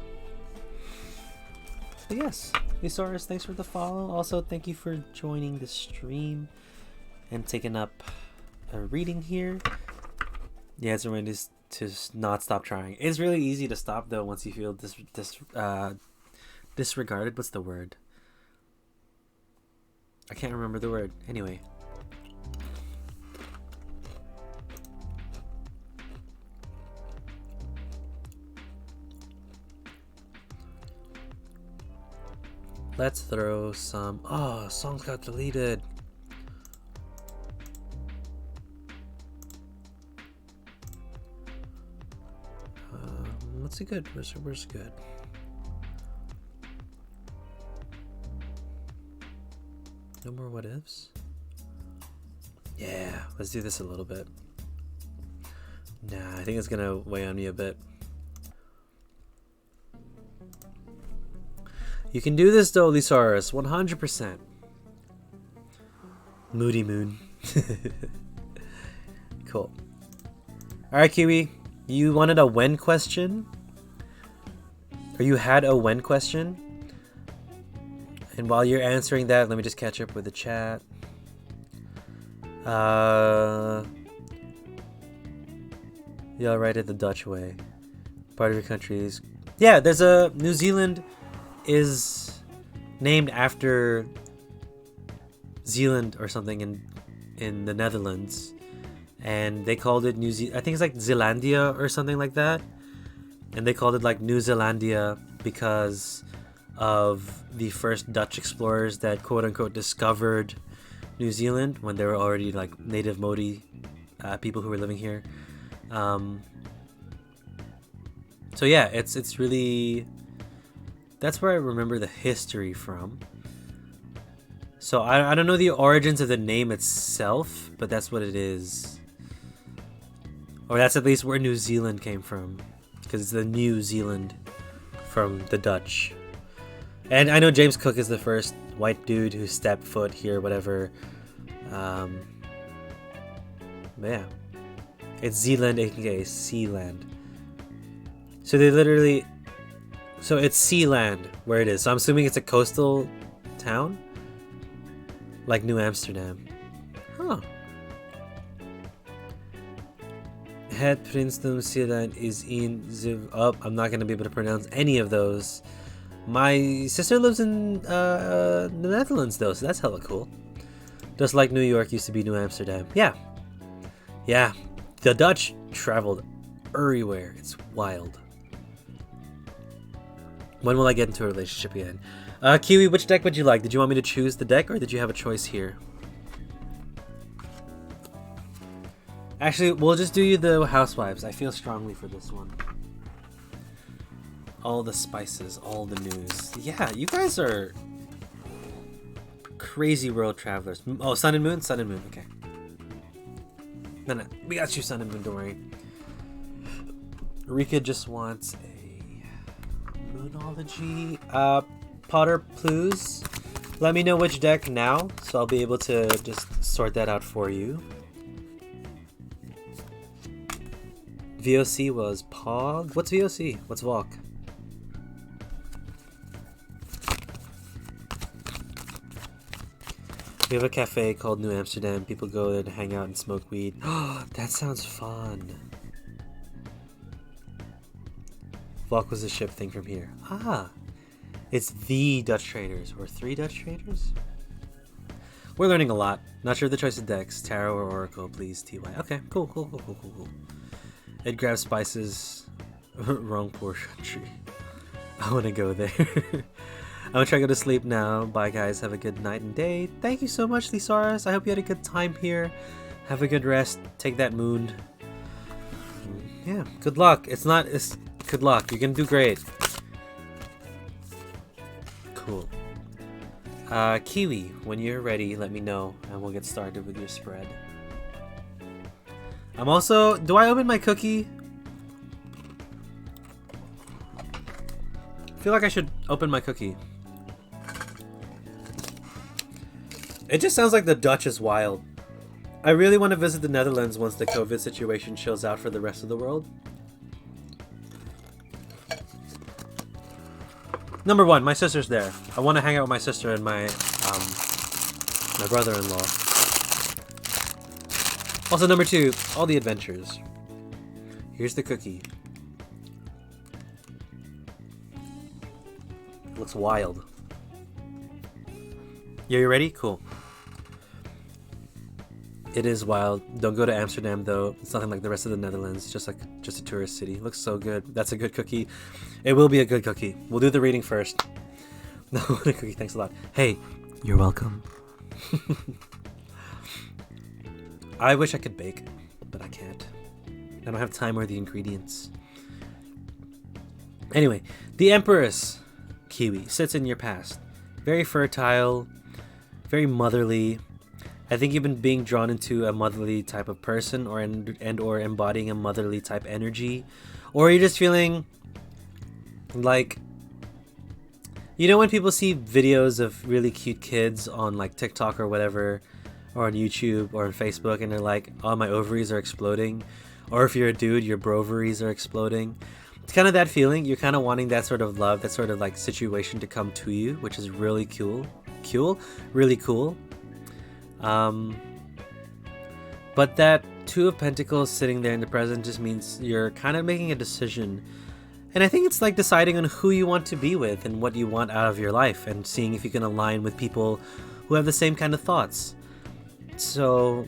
But yes, Lisaurus, thanks for the follow. Also, thank you for joining the stream and taking up a reading here. Yeah, it's a reminder to not stop trying. It's really easy to stop though once you feel disregarded. What's the word? I can't remember the word. Anyway. Let's throw some... Oh, songs got deleted. What's it good? Where's good? No more what ifs? Yeah, let's do this a little bit. Nah, I think it's gonna weigh on me a bit. You can do this though, Lisaurus, 100%. Moody Moon. Cool. Alright, Kiwi. You wanted a when question? Or you had a when question? And while you're answering that, let me just catch up with the chat. Yeah, right at the Dutch way. Part of your country is... Yeah, there's a... New Zealand is named after Zealand or something in the Netherlands. And they called it New Zealand. I think it's like Zealandia or something like that. And they called it like New Zealandia because of the first Dutch explorers that quote unquote discovered New Zealand when there were already like native Maori people who were living here. So yeah, it's really, that's where I remember the history from. So I don't know the origins of the name itself, but that's what it is. Or that's at least where New Zealand came from, because it's the New Zealand from the Dutch. And I know James Cook is the first white dude who stepped foot here, whatever. But yeah, it's Zealand, aka Sealand. So they literally So it's Sealand where it is. So I'm assuming it's a coastal town? Like New Amsterdam. Huh. Het Prinsdom Sealand is in the... Oh, I'm not going to be able to pronounce any of those. My sister lives in the Netherlands though, so that's hella cool. Just like New York used to be New Amsterdam. Yeah. Yeah. The Dutch traveled everywhere. It's wild. When will I get into a relationship again? Kiwi, which deck would you like? Did you want me to choose the deck or did you have a choice here? Actually, we'll just do you the Housewives. I feel strongly for this one. All the spices, all the news. Yeah, you guys are crazy world travelers. Oh, Sun and Moon? Sun and Moon, okay. No, we got you, Sun and Moon, don't worry. Rika just wants a Moonology. Potter Plews, let me know which deck now, so I'll be able to just sort that out for you. VOC was Pog. What's VOC? What's VOC? We have a cafe called New Amsterdam. People go there and hang out and smoke weed. Oh, that sounds fun. VOC was a ship thing from here. Ah, it's the Dutch Traders, or 3 Dutch Traders? We're learning a lot. Not sure of the choice of decks. Tarot or Oracle, please, TY. Okay, cool. It grabs spices. Wrong portion tree. I want to go there. I'm gonna try to go to sleep now. Bye, guys. Have a good night and day. Thank you so much, Thesaurus. I hope you had a good time here. Have a good rest. Take that moon. Yeah, good luck. It's good luck. You're gonna do great. Cool. Kiwi, when you're ready, let me know and we'll get started with your spread. I'm also... Do I open my cookie? I feel like I should open my cookie. It just sounds like the Dutch is wild. I really want to visit the Netherlands once the COVID situation chills out for the rest of the world. Number 1, my sister's there. I want to hang out with my sister and my brother-in-law. Also, number 2, all the adventures. Here's the cookie. It looks wild. Yeah, you ready? Cool. It is wild. Don't go to Amsterdam though. It's nothing like the rest of the Netherlands. Just a tourist city. Looks so good. That's a good cookie. It will be a good cookie. We'll do the reading first. No, the cookie. Thanks a lot. Hey, you're welcome. I wish I could bake, but I can't. I don't have time or the ingredients. Anyway, the Empress Kiwi sits in your past. Very fertile, very motherly. I think you've been being drawn into a motherly type of person or embodying a motherly type energy. Or you're just feeling like... You know when people see videos of really cute kids on like TikTok or whatever, or on YouTube or on Facebook, and they're like, oh, my ovaries are exploding. Or if you're a dude, your brovaries are exploding. It's kind of that feeling. You're kind of wanting that sort of love, that sort of like situation to come to you, which is really cool. Really cool. But that 2 of Pentacles sitting there in the present just means you're kind of making a decision. And I think it's like deciding on who you want to be with and what you want out of your life, and seeing if you can align with people who have the same kind of thoughts. So,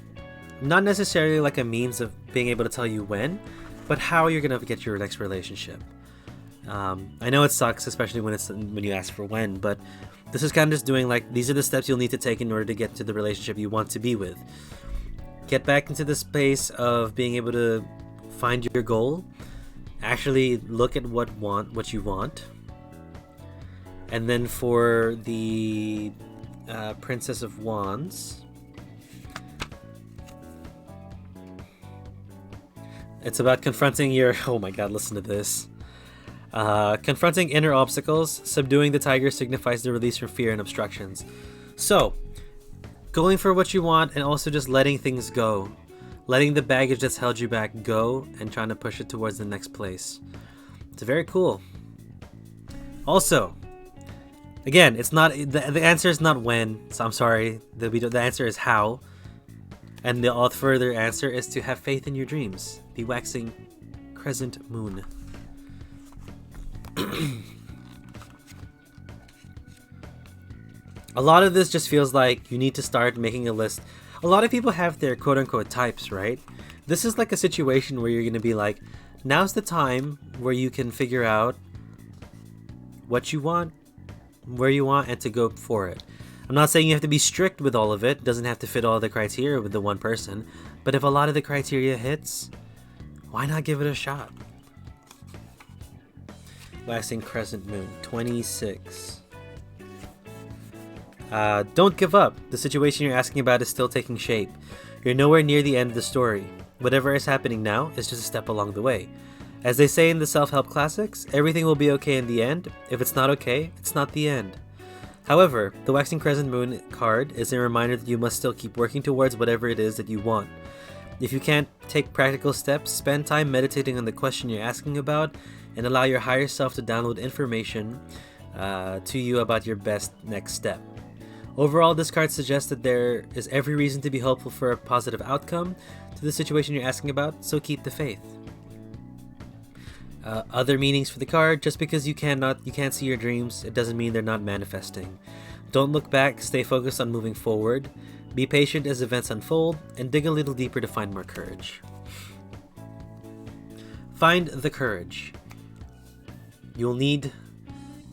not necessarily like a means of being able to tell you when, but how you're going to get your next relationship. I know it sucks, especially when you ask for when, but this is kind of just doing like, these are the steps you'll need to take in order to get to the relationship you want to be with. Get back into the space of being able to find your goal. Actually look at what you want. And then for the Princess of Wands, it's about confronting your... Oh my god, listen to this. Confronting inner obstacles. Subduing the tiger signifies the release from fear and obstructions. So, going for what you want and also just letting things go. Letting the baggage that's held you back go and trying to push it towards the next place. It's very cool. Also, again, it's not the answer is not when. So I'm sorry. The answer is how. And the all further answer is to have faith in your dreams. The waxing crescent moon. A lot of this just feels like you need to start making a list. A lot of people have their quote-unquote types, right? This is like a situation where you're going to be like, now's the time where you can figure out what you want, where you want, and to go for it. I'm not saying you have to be strict with all of it. It doesn't have to fit all the criteria with the one person. But if a lot of the criteria hits, why not give it a shot? Waxing crescent moon, 26. Don't give up. The situation you're asking about is still taking shape. You're nowhere near the end of the story. Whatever is happening now is just a step along the way. As they say in the self-help classics, everything will be okay in the end. If it's not okay, it's not the end. However, the Waxing Crescent Moon card is a reminder that you must still keep working towards whatever it is that you want. If you can't take practical steps, spend time meditating on the question you're asking about and allow your higher self to download information to you about your best next step. Overall, this card suggests that there is every reason to be hopeful for a positive outcome to the situation you're asking about, so keep the faith. Other meanings for the card: just because you can't see your dreams, it doesn't mean they're not manifesting. Don't look back, stay focused on moving forward. Be patient as events unfold, and dig a little deeper to find more courage. Find the courage. You'll need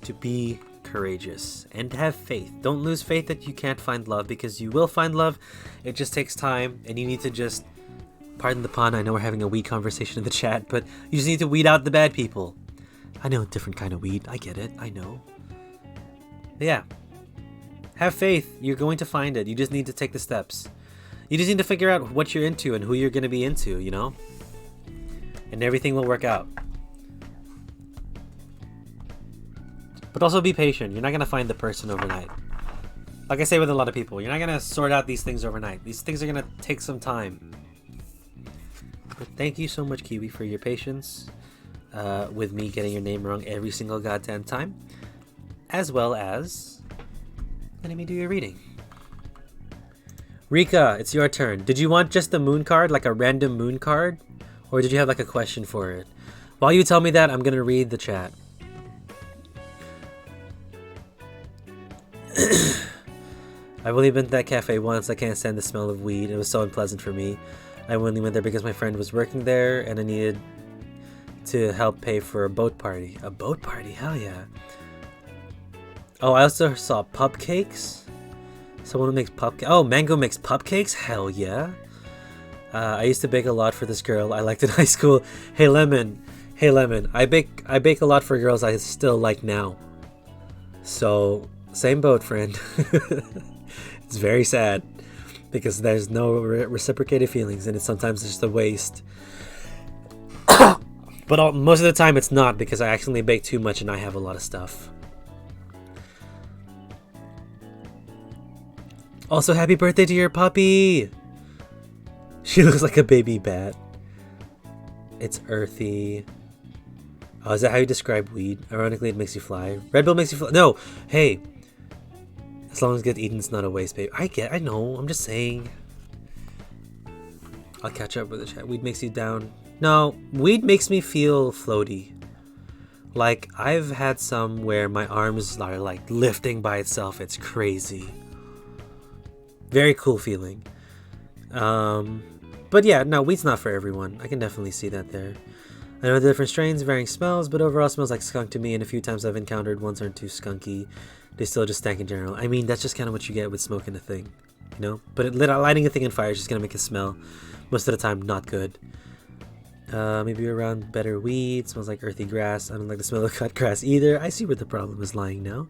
to be courageous and have faith. Don't lose faith that you can't find love, because you will find love. It just takes time, and you need to just, pardon the pun, I know we're having a weed conversation in the chat, but you just need to weed out the bad people. I know, a different kind of weed. I get it. I know. But yeah. Have faith. You're going to find it. You just need to take the steps. You just need to figure out what you're into and who you're going to be into, you know? And everything will work out. But also be patient. You're not going to find the person overnight. Like I say with a lot of people, you're not going to sort out these things overnight. These things are going to take some time. But thank you so much, Kiwi, for your patience with me getting your name wrong every single goddamn time. As well as letting me do your reading. Rika, it's your turn. Did you want just the moon card, like a random moon card? Or did you have like a question for it? While you tell me that, I'm going to read the chat. I've only been to that cafe once. I can't stand the smell of weed. It was so unpleasant for me. I only went there because my friend was working there and I needed to help pay for a boat party. A boat party? Hell yeah. Oh, I also saw pup cakes. Someone who makes Oh, Mango makes pup cakes? Hell yeah. I used to bake a lot for this girl I liked in high school. Hey Lemon. I bake a lot for girls I still like now. So, same boat, friend. It's very sad because there's no reciprocated feelings and it's sometimes just a waste. But most of the time it's not, because I accidentally bake too much and I have a lot of stuff. Also, happy birthday to your puppy! She looks like a baby bat. It's earthy. Oh, is that how you describe weed? Ironically, it makes you fly. Red Bull makes you fly. No! Hey! As long as it gets eaten, it's not a waste, babe. I know. I'm just saying. I'll catch up with the chat. Weed makes you down. No, weed makes me feel floaty. Like, I've had some where my arms are like lifting by itself. It's crazy. Very cool feeling. But yeah, no, weed's not for everyone. I can definitely see that there. I know the different strains, varying smells, but overall smells like skunk to me, and a few times I've encountered ones aren't too skunky. They still just stank in general. I mean, that's just kind of what you get with smoking a thing, you know? But lighting a thing on fire is just going to make it smell, most of the time, not good. Maybe around better weed. Smells like earthy grass. I don't like the smell of cut grass either. I see where the problem is lying now.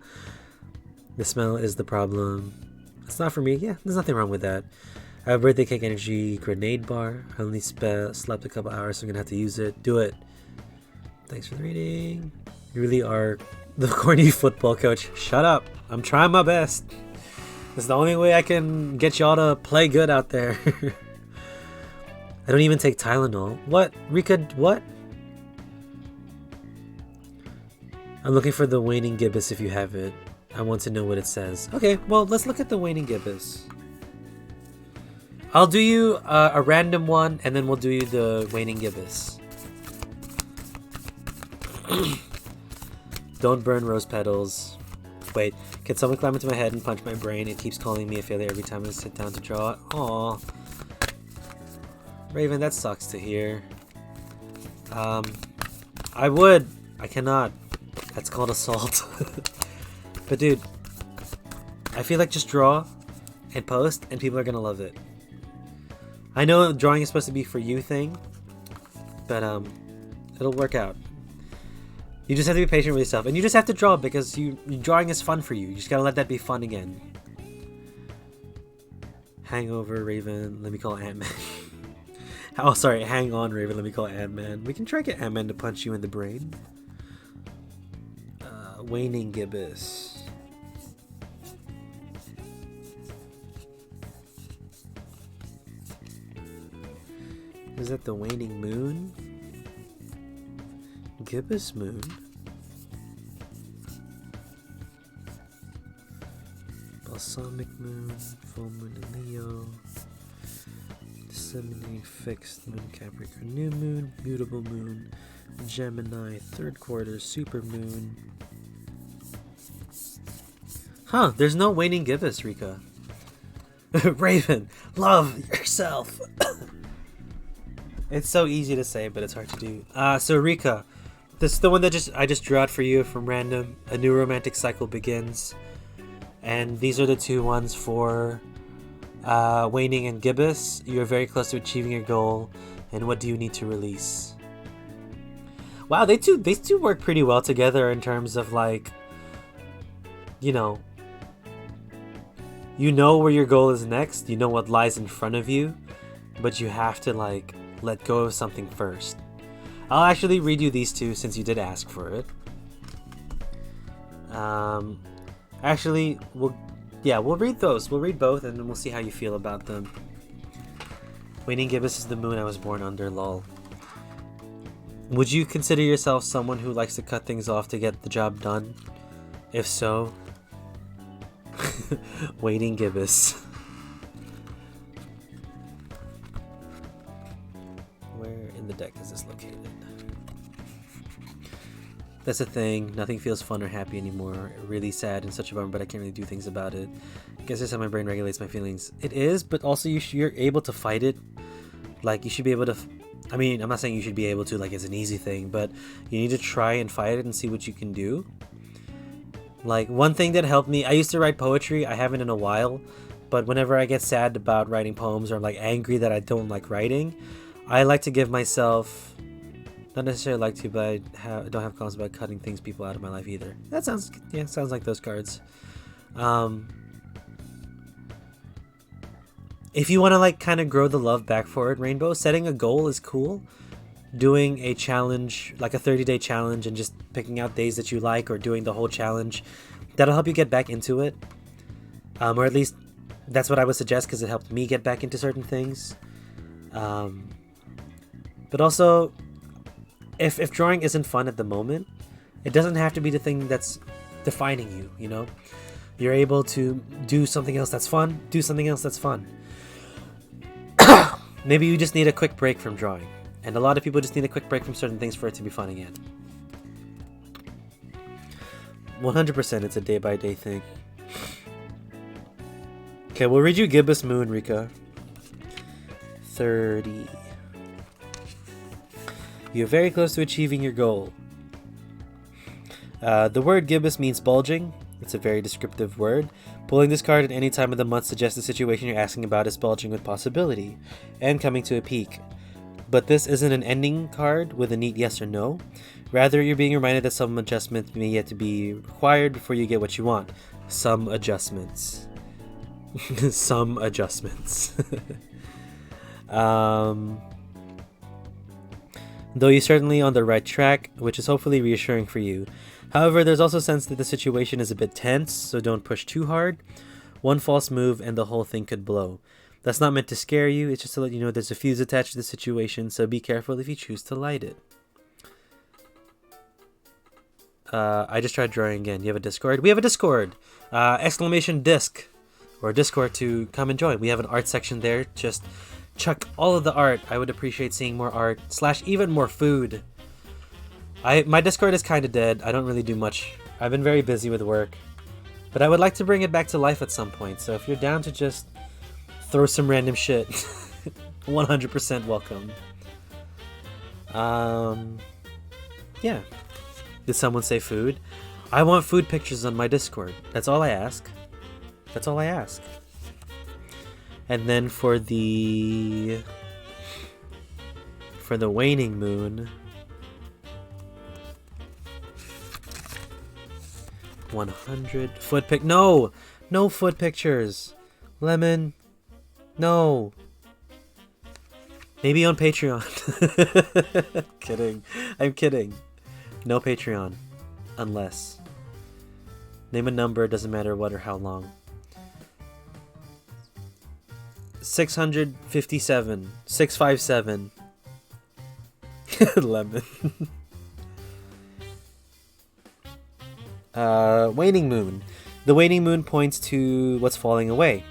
The smell is the problem. It's not for me. Yeah, there's nothing wrong with that. I have birthday cake energy grenade bar. I only slept a couple hours, so I'm gonna have to use it. Do it. Thanks for the reading. You really are the corny football coach. Shut up. I'm trying my best. It's the only way I can get y'all to play good out there. I don't even take Tylenol. What? Rika, what? I'm looking for the waning gibbous if you have it. I want to know what it says. Okay, well, let's look at the waning gibbous. I'll do you a random one, and then we'll do you the waning gibbous. Don't burn rose petals. Wait, can someone climb into my head and punch my brain? It keeps calling me a failure every time I sit down to draw it. Aw. Raven, that sucks to hear. I would. I cannot. That's called assault. But dude, I feel like just draw and post and people are gonna love it. I know drawing is supposed to be for you thing, but it'll work out. You just have to be patient with yourself, and you just have to draw because drawing is fun for you. You just gotta let that be fun again. Hangover, Raven. Let me call it Ant-Man. Oh, sorry. Hang on, Raven. Let me call it Ant-Man. We can try to get Ant-Man to punch you in the brain. Waning gibbous. Is that the waning moon? Gibbous moon? Balsamic moon, full moon in Leo, disseminating fixed moon, Capricorn, new moon, mutable moon, Gemini, third quarter, super moon. Huh, there's no waning gibbous, Rika. Raven, love yourself. It's so easy to say, but it's hard to do. So Rika, this is the one that I just drew out for you from random. A new romantic cycle begins. And these are the two ones for waning and gibbous. You are very close to achieving your goal. And what do you need to release? Wow, these two work pretty well together in terms of like, you know where your goal is next. You know what lies in front of you, but you have to like let go of something first. I'll actually read you these two since you did ask for it. Actually, we'll read those. We'll read both and then we'll see how you feel about them. Waning gibbous is the moon I was born under, lol. Would you consider yourself someone who likes to cut things off to get the job done? If so, waning gibbous. Where in the deck is this located? That's the thing. Nothing feels fun or happy anymore. Really sad and such a bummer, but I can't really do things about it. I guess that's how my brain regulates my feelings. It is, but also you're able to fight it. Like, you should be able to... I mean, I'm not saying you should be able to, like, it's an easy thing, but you need to try and fight it and see what you can do. Like, one thing that helped me... I used to write poetry. I haven't in a while. But whenever I get sad about writing poems or I'm, like, angry that I don't like writing, I like to give myself... Not necessarily like to, but I don't have comments about cutting people out of my life either. That sounds like those cards. If you want to like kind of grow the love back for it, Rainbow, setting a goal is cool. Doing a challenge, like a 30-day challenge, and just picking out days that you like, or doing the whole challenge, that'll help you get back into it. Or at least that's what I would suggest because it helped me get back into certain things. But also, if drawing isn't fun at the moment, it doesn't have to be the thing that's defining you, you know? You're able to do something else that's fun, do something else that's fun. Maybe you just need a quick break from drawing. And a lot of people just need a quick break from certain things for it to be fun again. 100% it's a day-by-day thing. Okay, we'll read you Gibbous Moon, Rika. 30. You're very close to achieving your goal. The word gibbous means bulging. It's a very descriptive word. Pulling this card at any time of the month suggests the situation you're asking about is bulging with possibility and coming to a peak. But this isn't an ending card with a neat yes or no. Rather, you're being reminded that some adjustments may yet to be required before you get what you want. Some adjustments. Some adjustments. Though you're certainly on the right track, which is hopefully reassuring for you. However, there's also a sense that the situation is a bit tense, so don't push too hard. One false move and the whole thing could blow. That's not meant to scare you, it's just to let you know there's a fuse attached to the situation, so be careful if you choose to light it. I just tried drawing again. You have a Discord? We have a Discord! Exclamation disc or Discord to come and join. We have an art section there. Just chuck all of the art. I would appreciate seeing more art / even more food. My Discord is kind of dead. I don't really do much. I've been very busy with work. But I would like to bring it back to life at some point. So if you're down to just throw some random shit, 100% welcome. Yeah. Did someone say food? I want food pictures on my Discord. That's all I ask. That's all I ask. And then for the waning moon, 100 foot pic. No foot pictures. Lemon. No. Maybe on Patreon. Kidding. I'm kidding. No Patreon. Unless. Name a number, doesn't matter what or how long. 657. 657. Lemon. Waning moon. The waning moon points to what's falling away.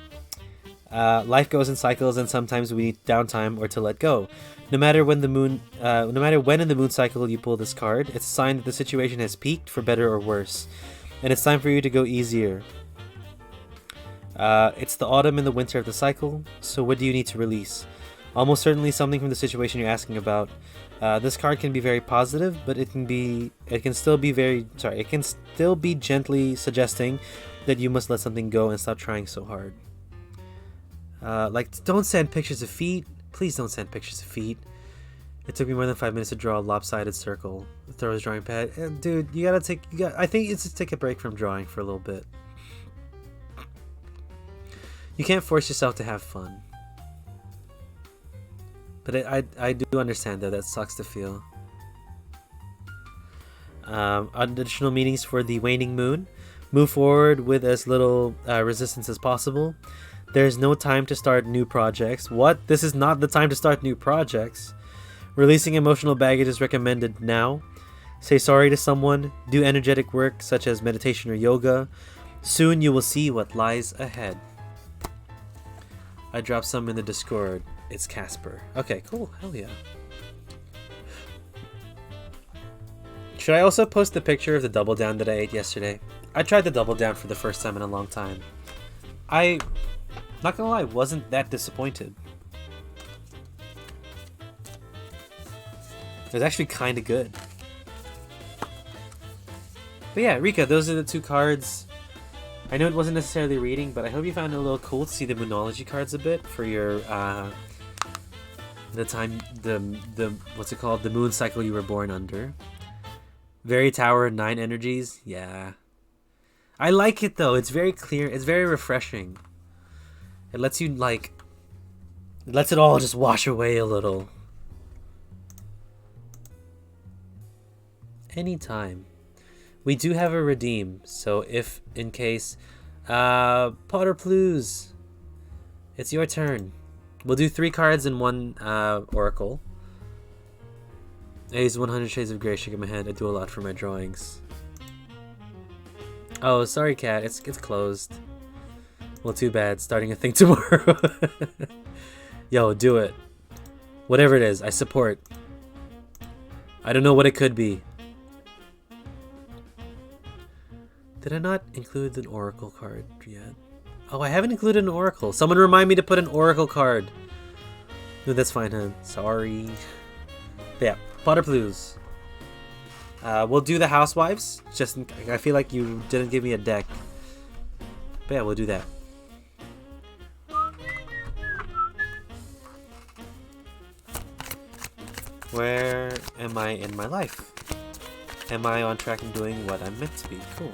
Life goes in cycles, and sometimes we need downtime or to let go. No matter when in the moon cycle you pull this card, it's a sign that the situation has peaked for better or worse, and it's time for you to go easier. It's the autumn and the winter of the cycle, so what do you need to release? Almost certainly something from the situation you're asking about. This card can be very positive, but it can still be gently suggesting that you must let something go and stop trying so hard. Don't send pictures of feet. Please don't send pictures of feet. It took me more than 5 minutes to draw a lopsided circle. Throw his drawing pad. Dude, I think it's just take a break from drawing for a little bit. You can't force yourself to have fun. But I do understand though, that sucks to feel. Additional meanings for the waning moon. Move forward with as little resistance as possible. There's no time to start new projects. What? This is not the time to start new projects. Releasing emotional baggage is recommended now. Say sorry to someone. Do energetic work such as meditation or yoga. Soon you will see what lies ahead. I dropped some in the Discord. It's Casper. Okay, cool. Hell yeah. Should I also post the picture of the double down that I ate yesterday? I tried the double down for the first time in a long time. Not gonna lie, wasn't that disappointed. It was actually kind of good. But yeah, Rika, those are the two cards. I know it wasn't necessarily reading, but I hope you found it a little cool to see the Moonology cards a bit for your the what's it called? The moon cycle you were born under. Very Tower, 9 energies. Yeah. I like it though. It's very clear. It's very refreshing. It lets you it lets it all just wash away a little. Anytime. We do have a redeem, so if in case Potter Plews, it's your turn. We'll do 3 cards and 1 oracle. I use 100 Shades of Grey shaking my head. I do a lot for my drawings. Oh, sorry, Cat. It's closed. Well, too bad. Starting a thing tomorrow. Yo, do it. Whatever it is, I support. I don't know what it could be. Did I not include an oracle card yet? Oh, I haven't included an oracle. Someone remind me to put an oracle card. No, that's fine, huh? Sorry. But yeah, Potter Blues. We'll do the Housewives. I feel like you didn't give me a deck. But yeah, we'll do that. Where am I in my life? Am I on track and doing what I'm meant to be? Cool.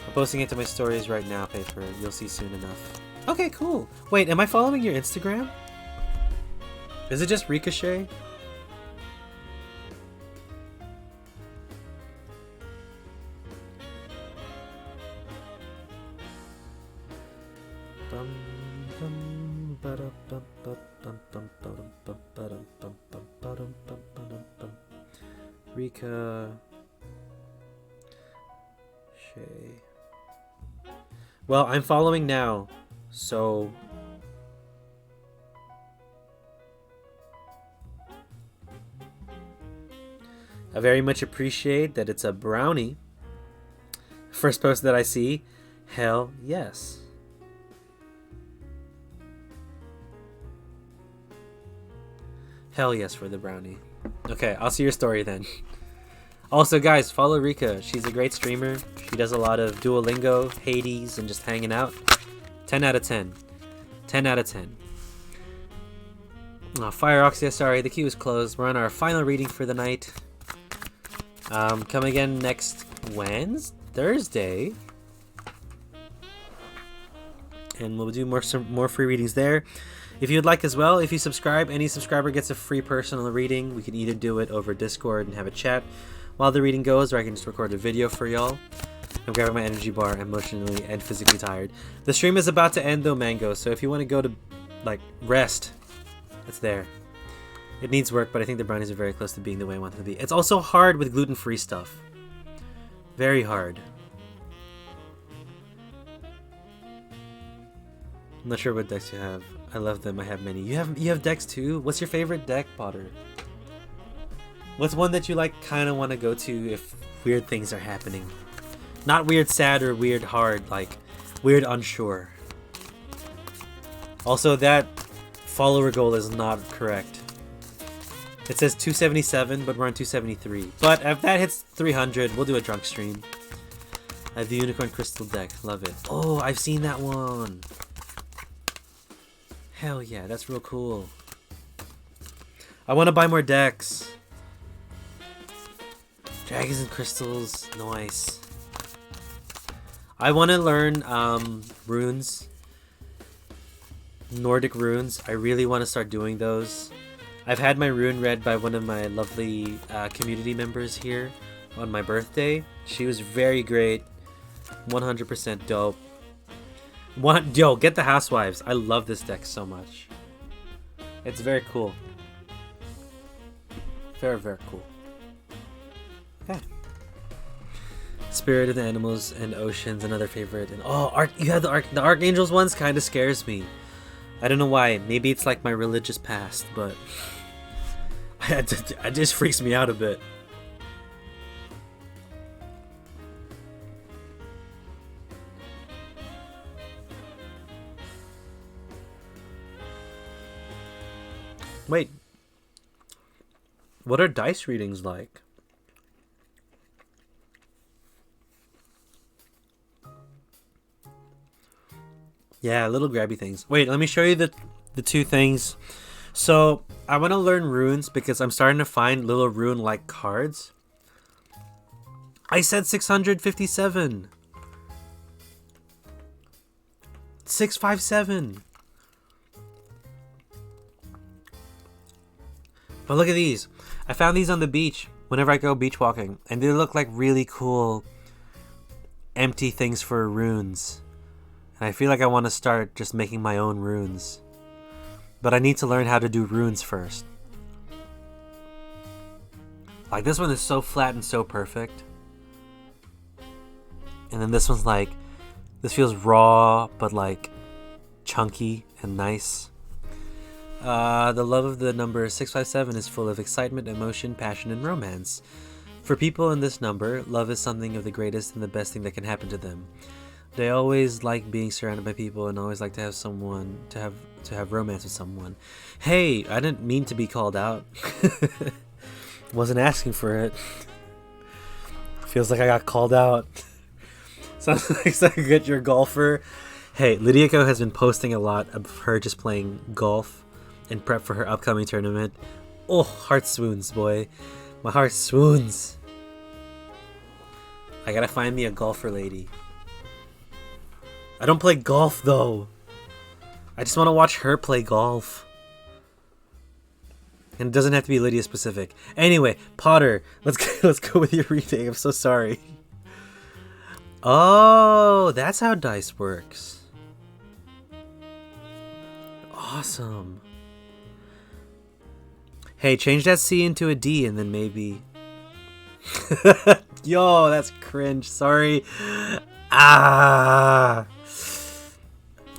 I'm posting it to my stories right now, Paper. You'll see soon enough. Okay, cool. Wait, am I following your Instagram? Is it just Ricochet? Rika. Well, I'm following now, so I very much appreciate that it's a brownie. First post that I see, hell yes. Hell yes for the brownie. Okay, I'll see your story then. Also, guys, follow Rika. She's a great streamer. She does a lot of Duolingo, Hades, and just hanging out. 10 out of 10. 10 out of 10. Oh, Fire Oxia, sorry, the queue is closed. We're on our final reading for the night. Come again next Thursday. And we'll do more free readings there. If you'd like as well, if you subscribe, any subscriber gets a free personal reading. We can either do it over Discord and have a chat while the reading goes, or I can just record a video for y'all. I'm grabbing my energy bar, emotionally and physically tired. The stream is about to end though, Mango, so if you want to go to, like, rest, it's there. It needs work, but I think the brownies are very close to being the way I want them to be. It's also hard with gluten-free stuff. Very hard. I'm not sure what decks you have. I love them. I have many. You have decks too? What's your favorite deck, Potter? What's one that you like kind of want to go to if weird things are happening? Not weird sad or weird hard, like weird unsure. Also, that follower goal is not correct. It says 277, but we're on 273. But if that hits 300, we'll do a drunk stream. I have the Unicorn Crystal deck. Love it. Oh, I've seen that one. Hell yeah, that's real cool. I want to buy more decks. Dragons and Crystals, nice. I want to learn runes. Nordic runes. I really want to start doing those. I've had my rune read by one of my lovely community members here on my birthday. She was very great. 100% dope. Yo, get the Housewives. I love this deck so much. It's very cool. Very, very cool. Okay. Spirit of the Animals and Oceans, another favorite. And you have the Archangels ones. Kind of scares me. I don't know why. Maybe it's like my religious past, but it just freaks me out a bit. Wait, what are dice readings like? Yeah, little grabby things. Wait, let me show you the two things. So, I want to learn runes because I'm starting to find little rune-like cards. I said 657. 657. But look at these. I found these on the beach whenever I go beach walking. And they look like really cool empty things for runes. And I feel like I want to start just making my own runes. But I need to learn how to do runes first. Like this one is so flat and so perfect. And then this one's like, this feels raw but like chunky and nice. The love of the number 657 is full of excitement, emotion, passion, and romance. For people in this number, love is something of the greatest and the best thing that can happen to them. They always like being surrounded by people and always like to have someone to have romance with someone. Hey, I didn't mean to be called out. Wasn't asking for it. Feels like I got called out. Sounds like a good golfer. Hey, Lydiaco has been posting a lot of her just playing golf in prep for her upcoming tournament. Oh, heart swoons, boy. My heart swoons. I gotta find me a golfer lady. I don't play golf though. I just want to watch her play golf. And it doesn't have to be Lydia specific. Anyway, Potter, let's go with your reading. I'm so sorry. Oh, that's how dice works. Awesome. Hey, change that C into a D and then maybe... Yo, that's cringe. Sorry. Ah.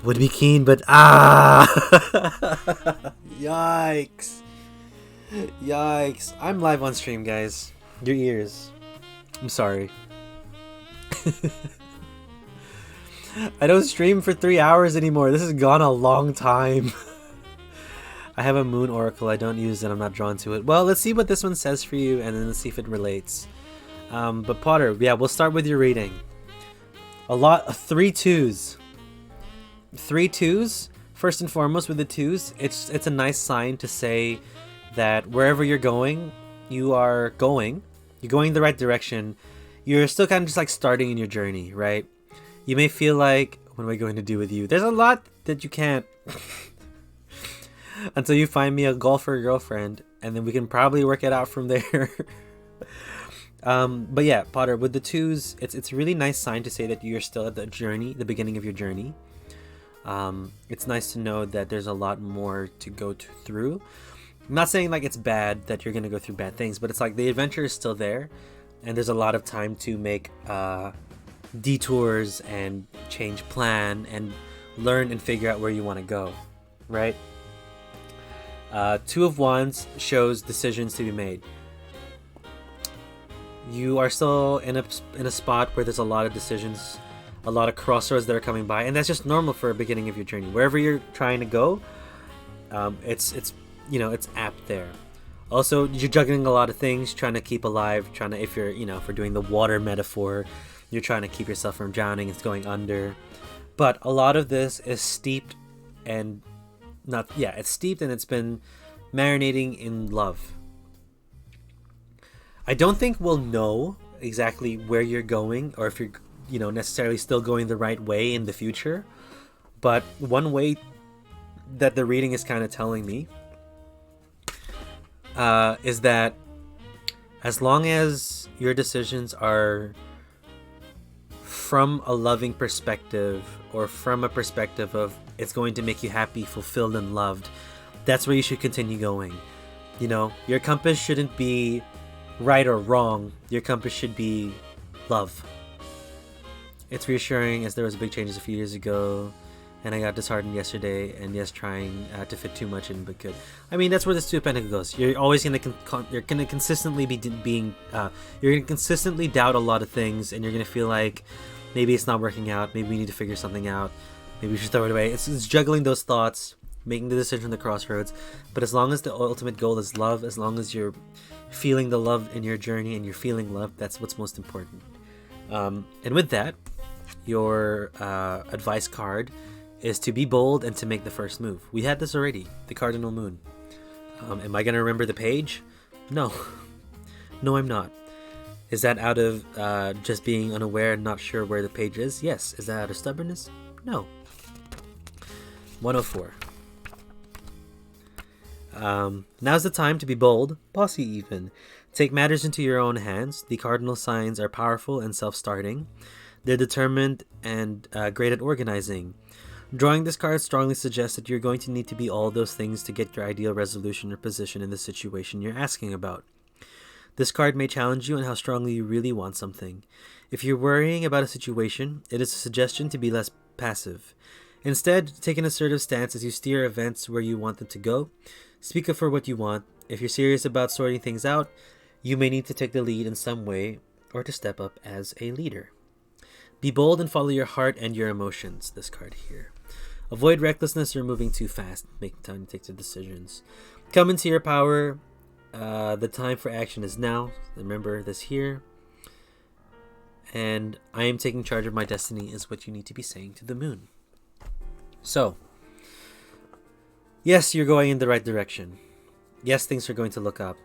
Would be keen, but yikes. Yikes. I'm live on stream, guys. Your ears. I'm sorry. I don't stream for 3 hours anymore. This has gone a long time. I have a moon oracle. I don't use it. I'm not drawn to it. Well, let's see what this one says for you, and then let's see if it relates. But Potter, yeah, we'll start with your reading. A lot of 3 2s. 3 2s. First and foremost, with the 2s, it's a nice sign to say that wherever you're going, you're going the right direction. You're still kind of just like starting in your journey, right? You may feel like, what am I going to do with you? There's a lot that you can't until you find me a golfer girlfriend, and then we can probably work it out from there. But yeah, Potter, with the 2s, it's a really nice sign to say that you're still at the beginning of your journey. It's nice to know that there's a lot more to go through. I'm not saying like it's bad that you're gonna go through bad things, but it's like the adventure is still there, and there's a lot of time to make detours and change plan and learn and figure out where you want to go, right? 2 of Wands shows decisions to be made. You are still in a spot where there's a lot of decisions, a lot of crossroads that are coming by, and that's just normal for a beginning of your journey. Wherever you're trying to go, it's apt there. Also, you're juggling a lot of things, trying to keep alive, if we're doing the water metaphor, you're trying to keep yourself from drowning, it's going under. But a lot of this is steeped and it's been marinating in love. I don't think we'll know exactly where you're going, or if you're necessarily still going the right way in the future. But one way that the reading is kind of telling me is that as long as your decisions are from a loving perspective, or from a perspective of it's going to make you happy, fulfilled, and loved, that's where you should continue going. Your compass shouldn't be right or wrong. Your compass should be love. It's reassuring, as there was big changes a few years ago, and I got disheartened yesterday, and yes, trying to fit too much in, but good. I mean, that's where this 2 of Pentacles goes. You're always you're gonna consistently you're gonna consistently doubt a lot of things, and you're gonna feel like maybe it's not working out, maybe we need to figure something out, maybe we should throw it away. It's juggling those thoughts, making the decision on the crossroads. But as long as the ultimate goal is love, as long as you're feeling the love in your journey and you're feeling love, that's what's most important. And with that, your advice card is to be bold and to make the first move. We had this already, the Cardinal Moon. Am I going to remember the page? No. No, I'm not. Is that out of just being unaware and not sure where the page is? Yes. Is that out of stubbornness? No. 104. Now's the time to be bold, bossy even. Take matters into your own hands. The cardinal signs are powerful and self-starting. They're determined and great at organizing. Drawing this card strongly suggests that you're going to need to be all those things to get your ideal resolution or position in the situation you're asking about. This card may challenge you on how strongly you really want something. If you're worrying about a situation, it is a suggestion to be less passive. Instead, take an assertive stance as you steer events where you want them to go. Speak up for what you want. If you're serious about sorting things out, you may need to take the lead in some way or to step up as a leader. Be bold and follow your heart and your emotions, this card here. Avoid recklessness or moving too fast. Make time to take the decisions. Come into your power. The time for action is now. Remember this here. And I am taking charge of my destiny is what you need to be saying to the moon. So, yes, you're going in the right direction. Yes, things are going to look up.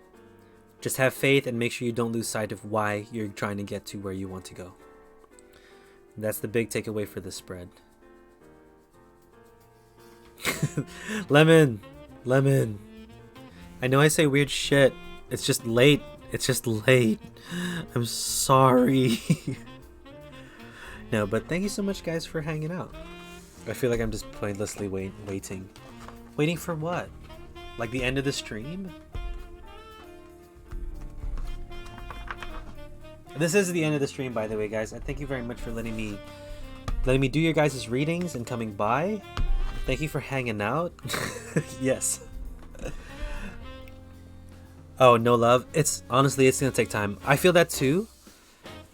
Just have faith and make sure you don't lose sight of why you're trying to get to where you want to go. That's the big takeaway for this spread. Lemon. I know I say weird shit. It's just late. I'm sorry. No, but thank you so much, guys, for hanging out. I feel like I'm just pointlessly waiting. Waiting for what? Like the end of the stream? This is the end of the stream, by the way, guys. I thank you very much for letting me letting me do your guys' readings and coming by. Thank you for hanging out. Yes. Oh, no love. It's honestly, it's gonna take time. I feel that too.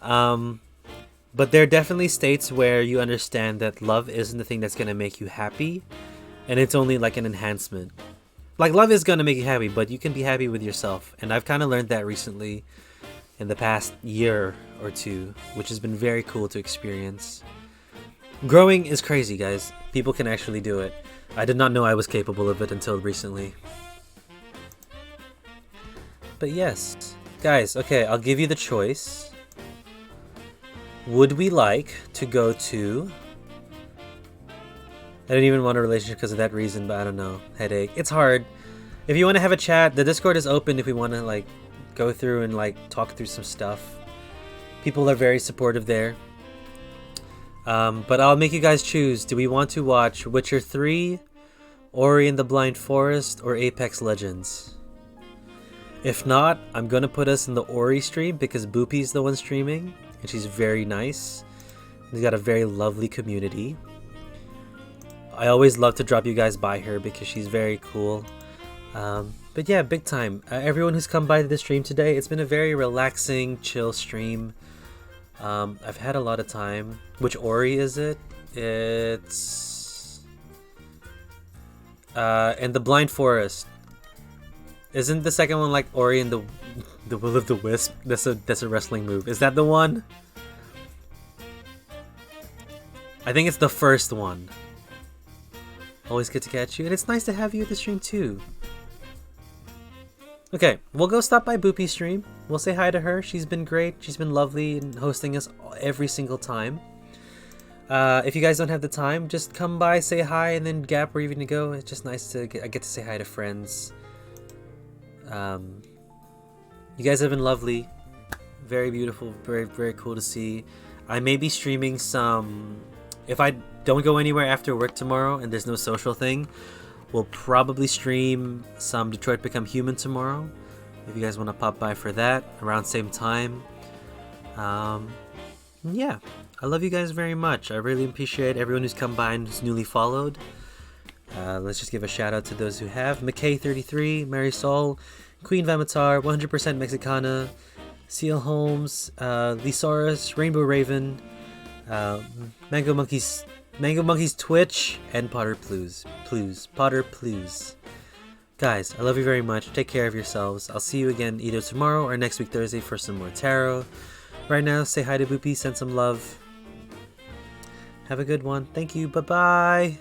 But there are definitely states where you understand that love isn't the thing that's gonna make you happy, and it's only like an enhancement. Like, love is gonna make you happy, but you can be happy with yourself. And I've kind of learned that recently in the past year or two, which has been very cool to experience. Growing is crazy, guys. People can actually do it. I did not know I was capable of it until recently. But yes, guys, okay, I'll give you the choice. Would we like to go to... I didn't even want a relationship because of that reason, but I don't know. Headache. It's hard. If you want to have a chat, the Discord is open if we want to like go through and like talk through some stuff. People are very supportive there. But I'll make you guys choose. Do we want to watch Witcher 3, Ori and the Blind Forest, or Apex Legends? If not, I'm going to put us in the Ori stream because Boopy's the one streaming, and she's very nice. She's got a very lovely community. I always love to drop you guys by her because she's very cool. But yeah, big time. Everyone who's come by to the stream today, it's been a very relaxing, chill stream. I've had a lot of time. Which Ori is it? It's... and the Blind Forest. Isn't the second one like Ori and the Will of the Wisp? That's a wrestling move. Is that the one? I think it's the first one. Always good to catch you, and it's nice to have you at the stream too. Okay, we'll go stop by Boopy's stream. We'll say hi to her. She's been great. She's been lovely and hosting us every single time. If you guys don't have the time, just come by, say hi, and then gap where you're gonna go. It's just nice to get to say hi to friends. You guys have been lovely. Very beautiful. Very, very cool to see. I may be streaming some... If I don't go anywhere after work tomorrow and there's no social thing, we'll probably stream some Detroit Become Human tomorrow. If you guys want to pop by for that around same time. Yeah, I love you guys very much. I really appreciate everyone who's come by and who's newly followed. Let's just give a shout out to those who have. McKay33, Mary Sol, Queen Vamatar, 100% Mexicana, Seal Holmes, Lisaurus, Rainbow Raven, Mango Monkeys Twitch, and Potter Plews. Guys, I love you very much. Take care of yourselves. I'll see you again either tomorrow or next week Thursday for some more tarot. Right now, say hi to Boopy, send some love. Have a good one. Thank you. Bye-bye.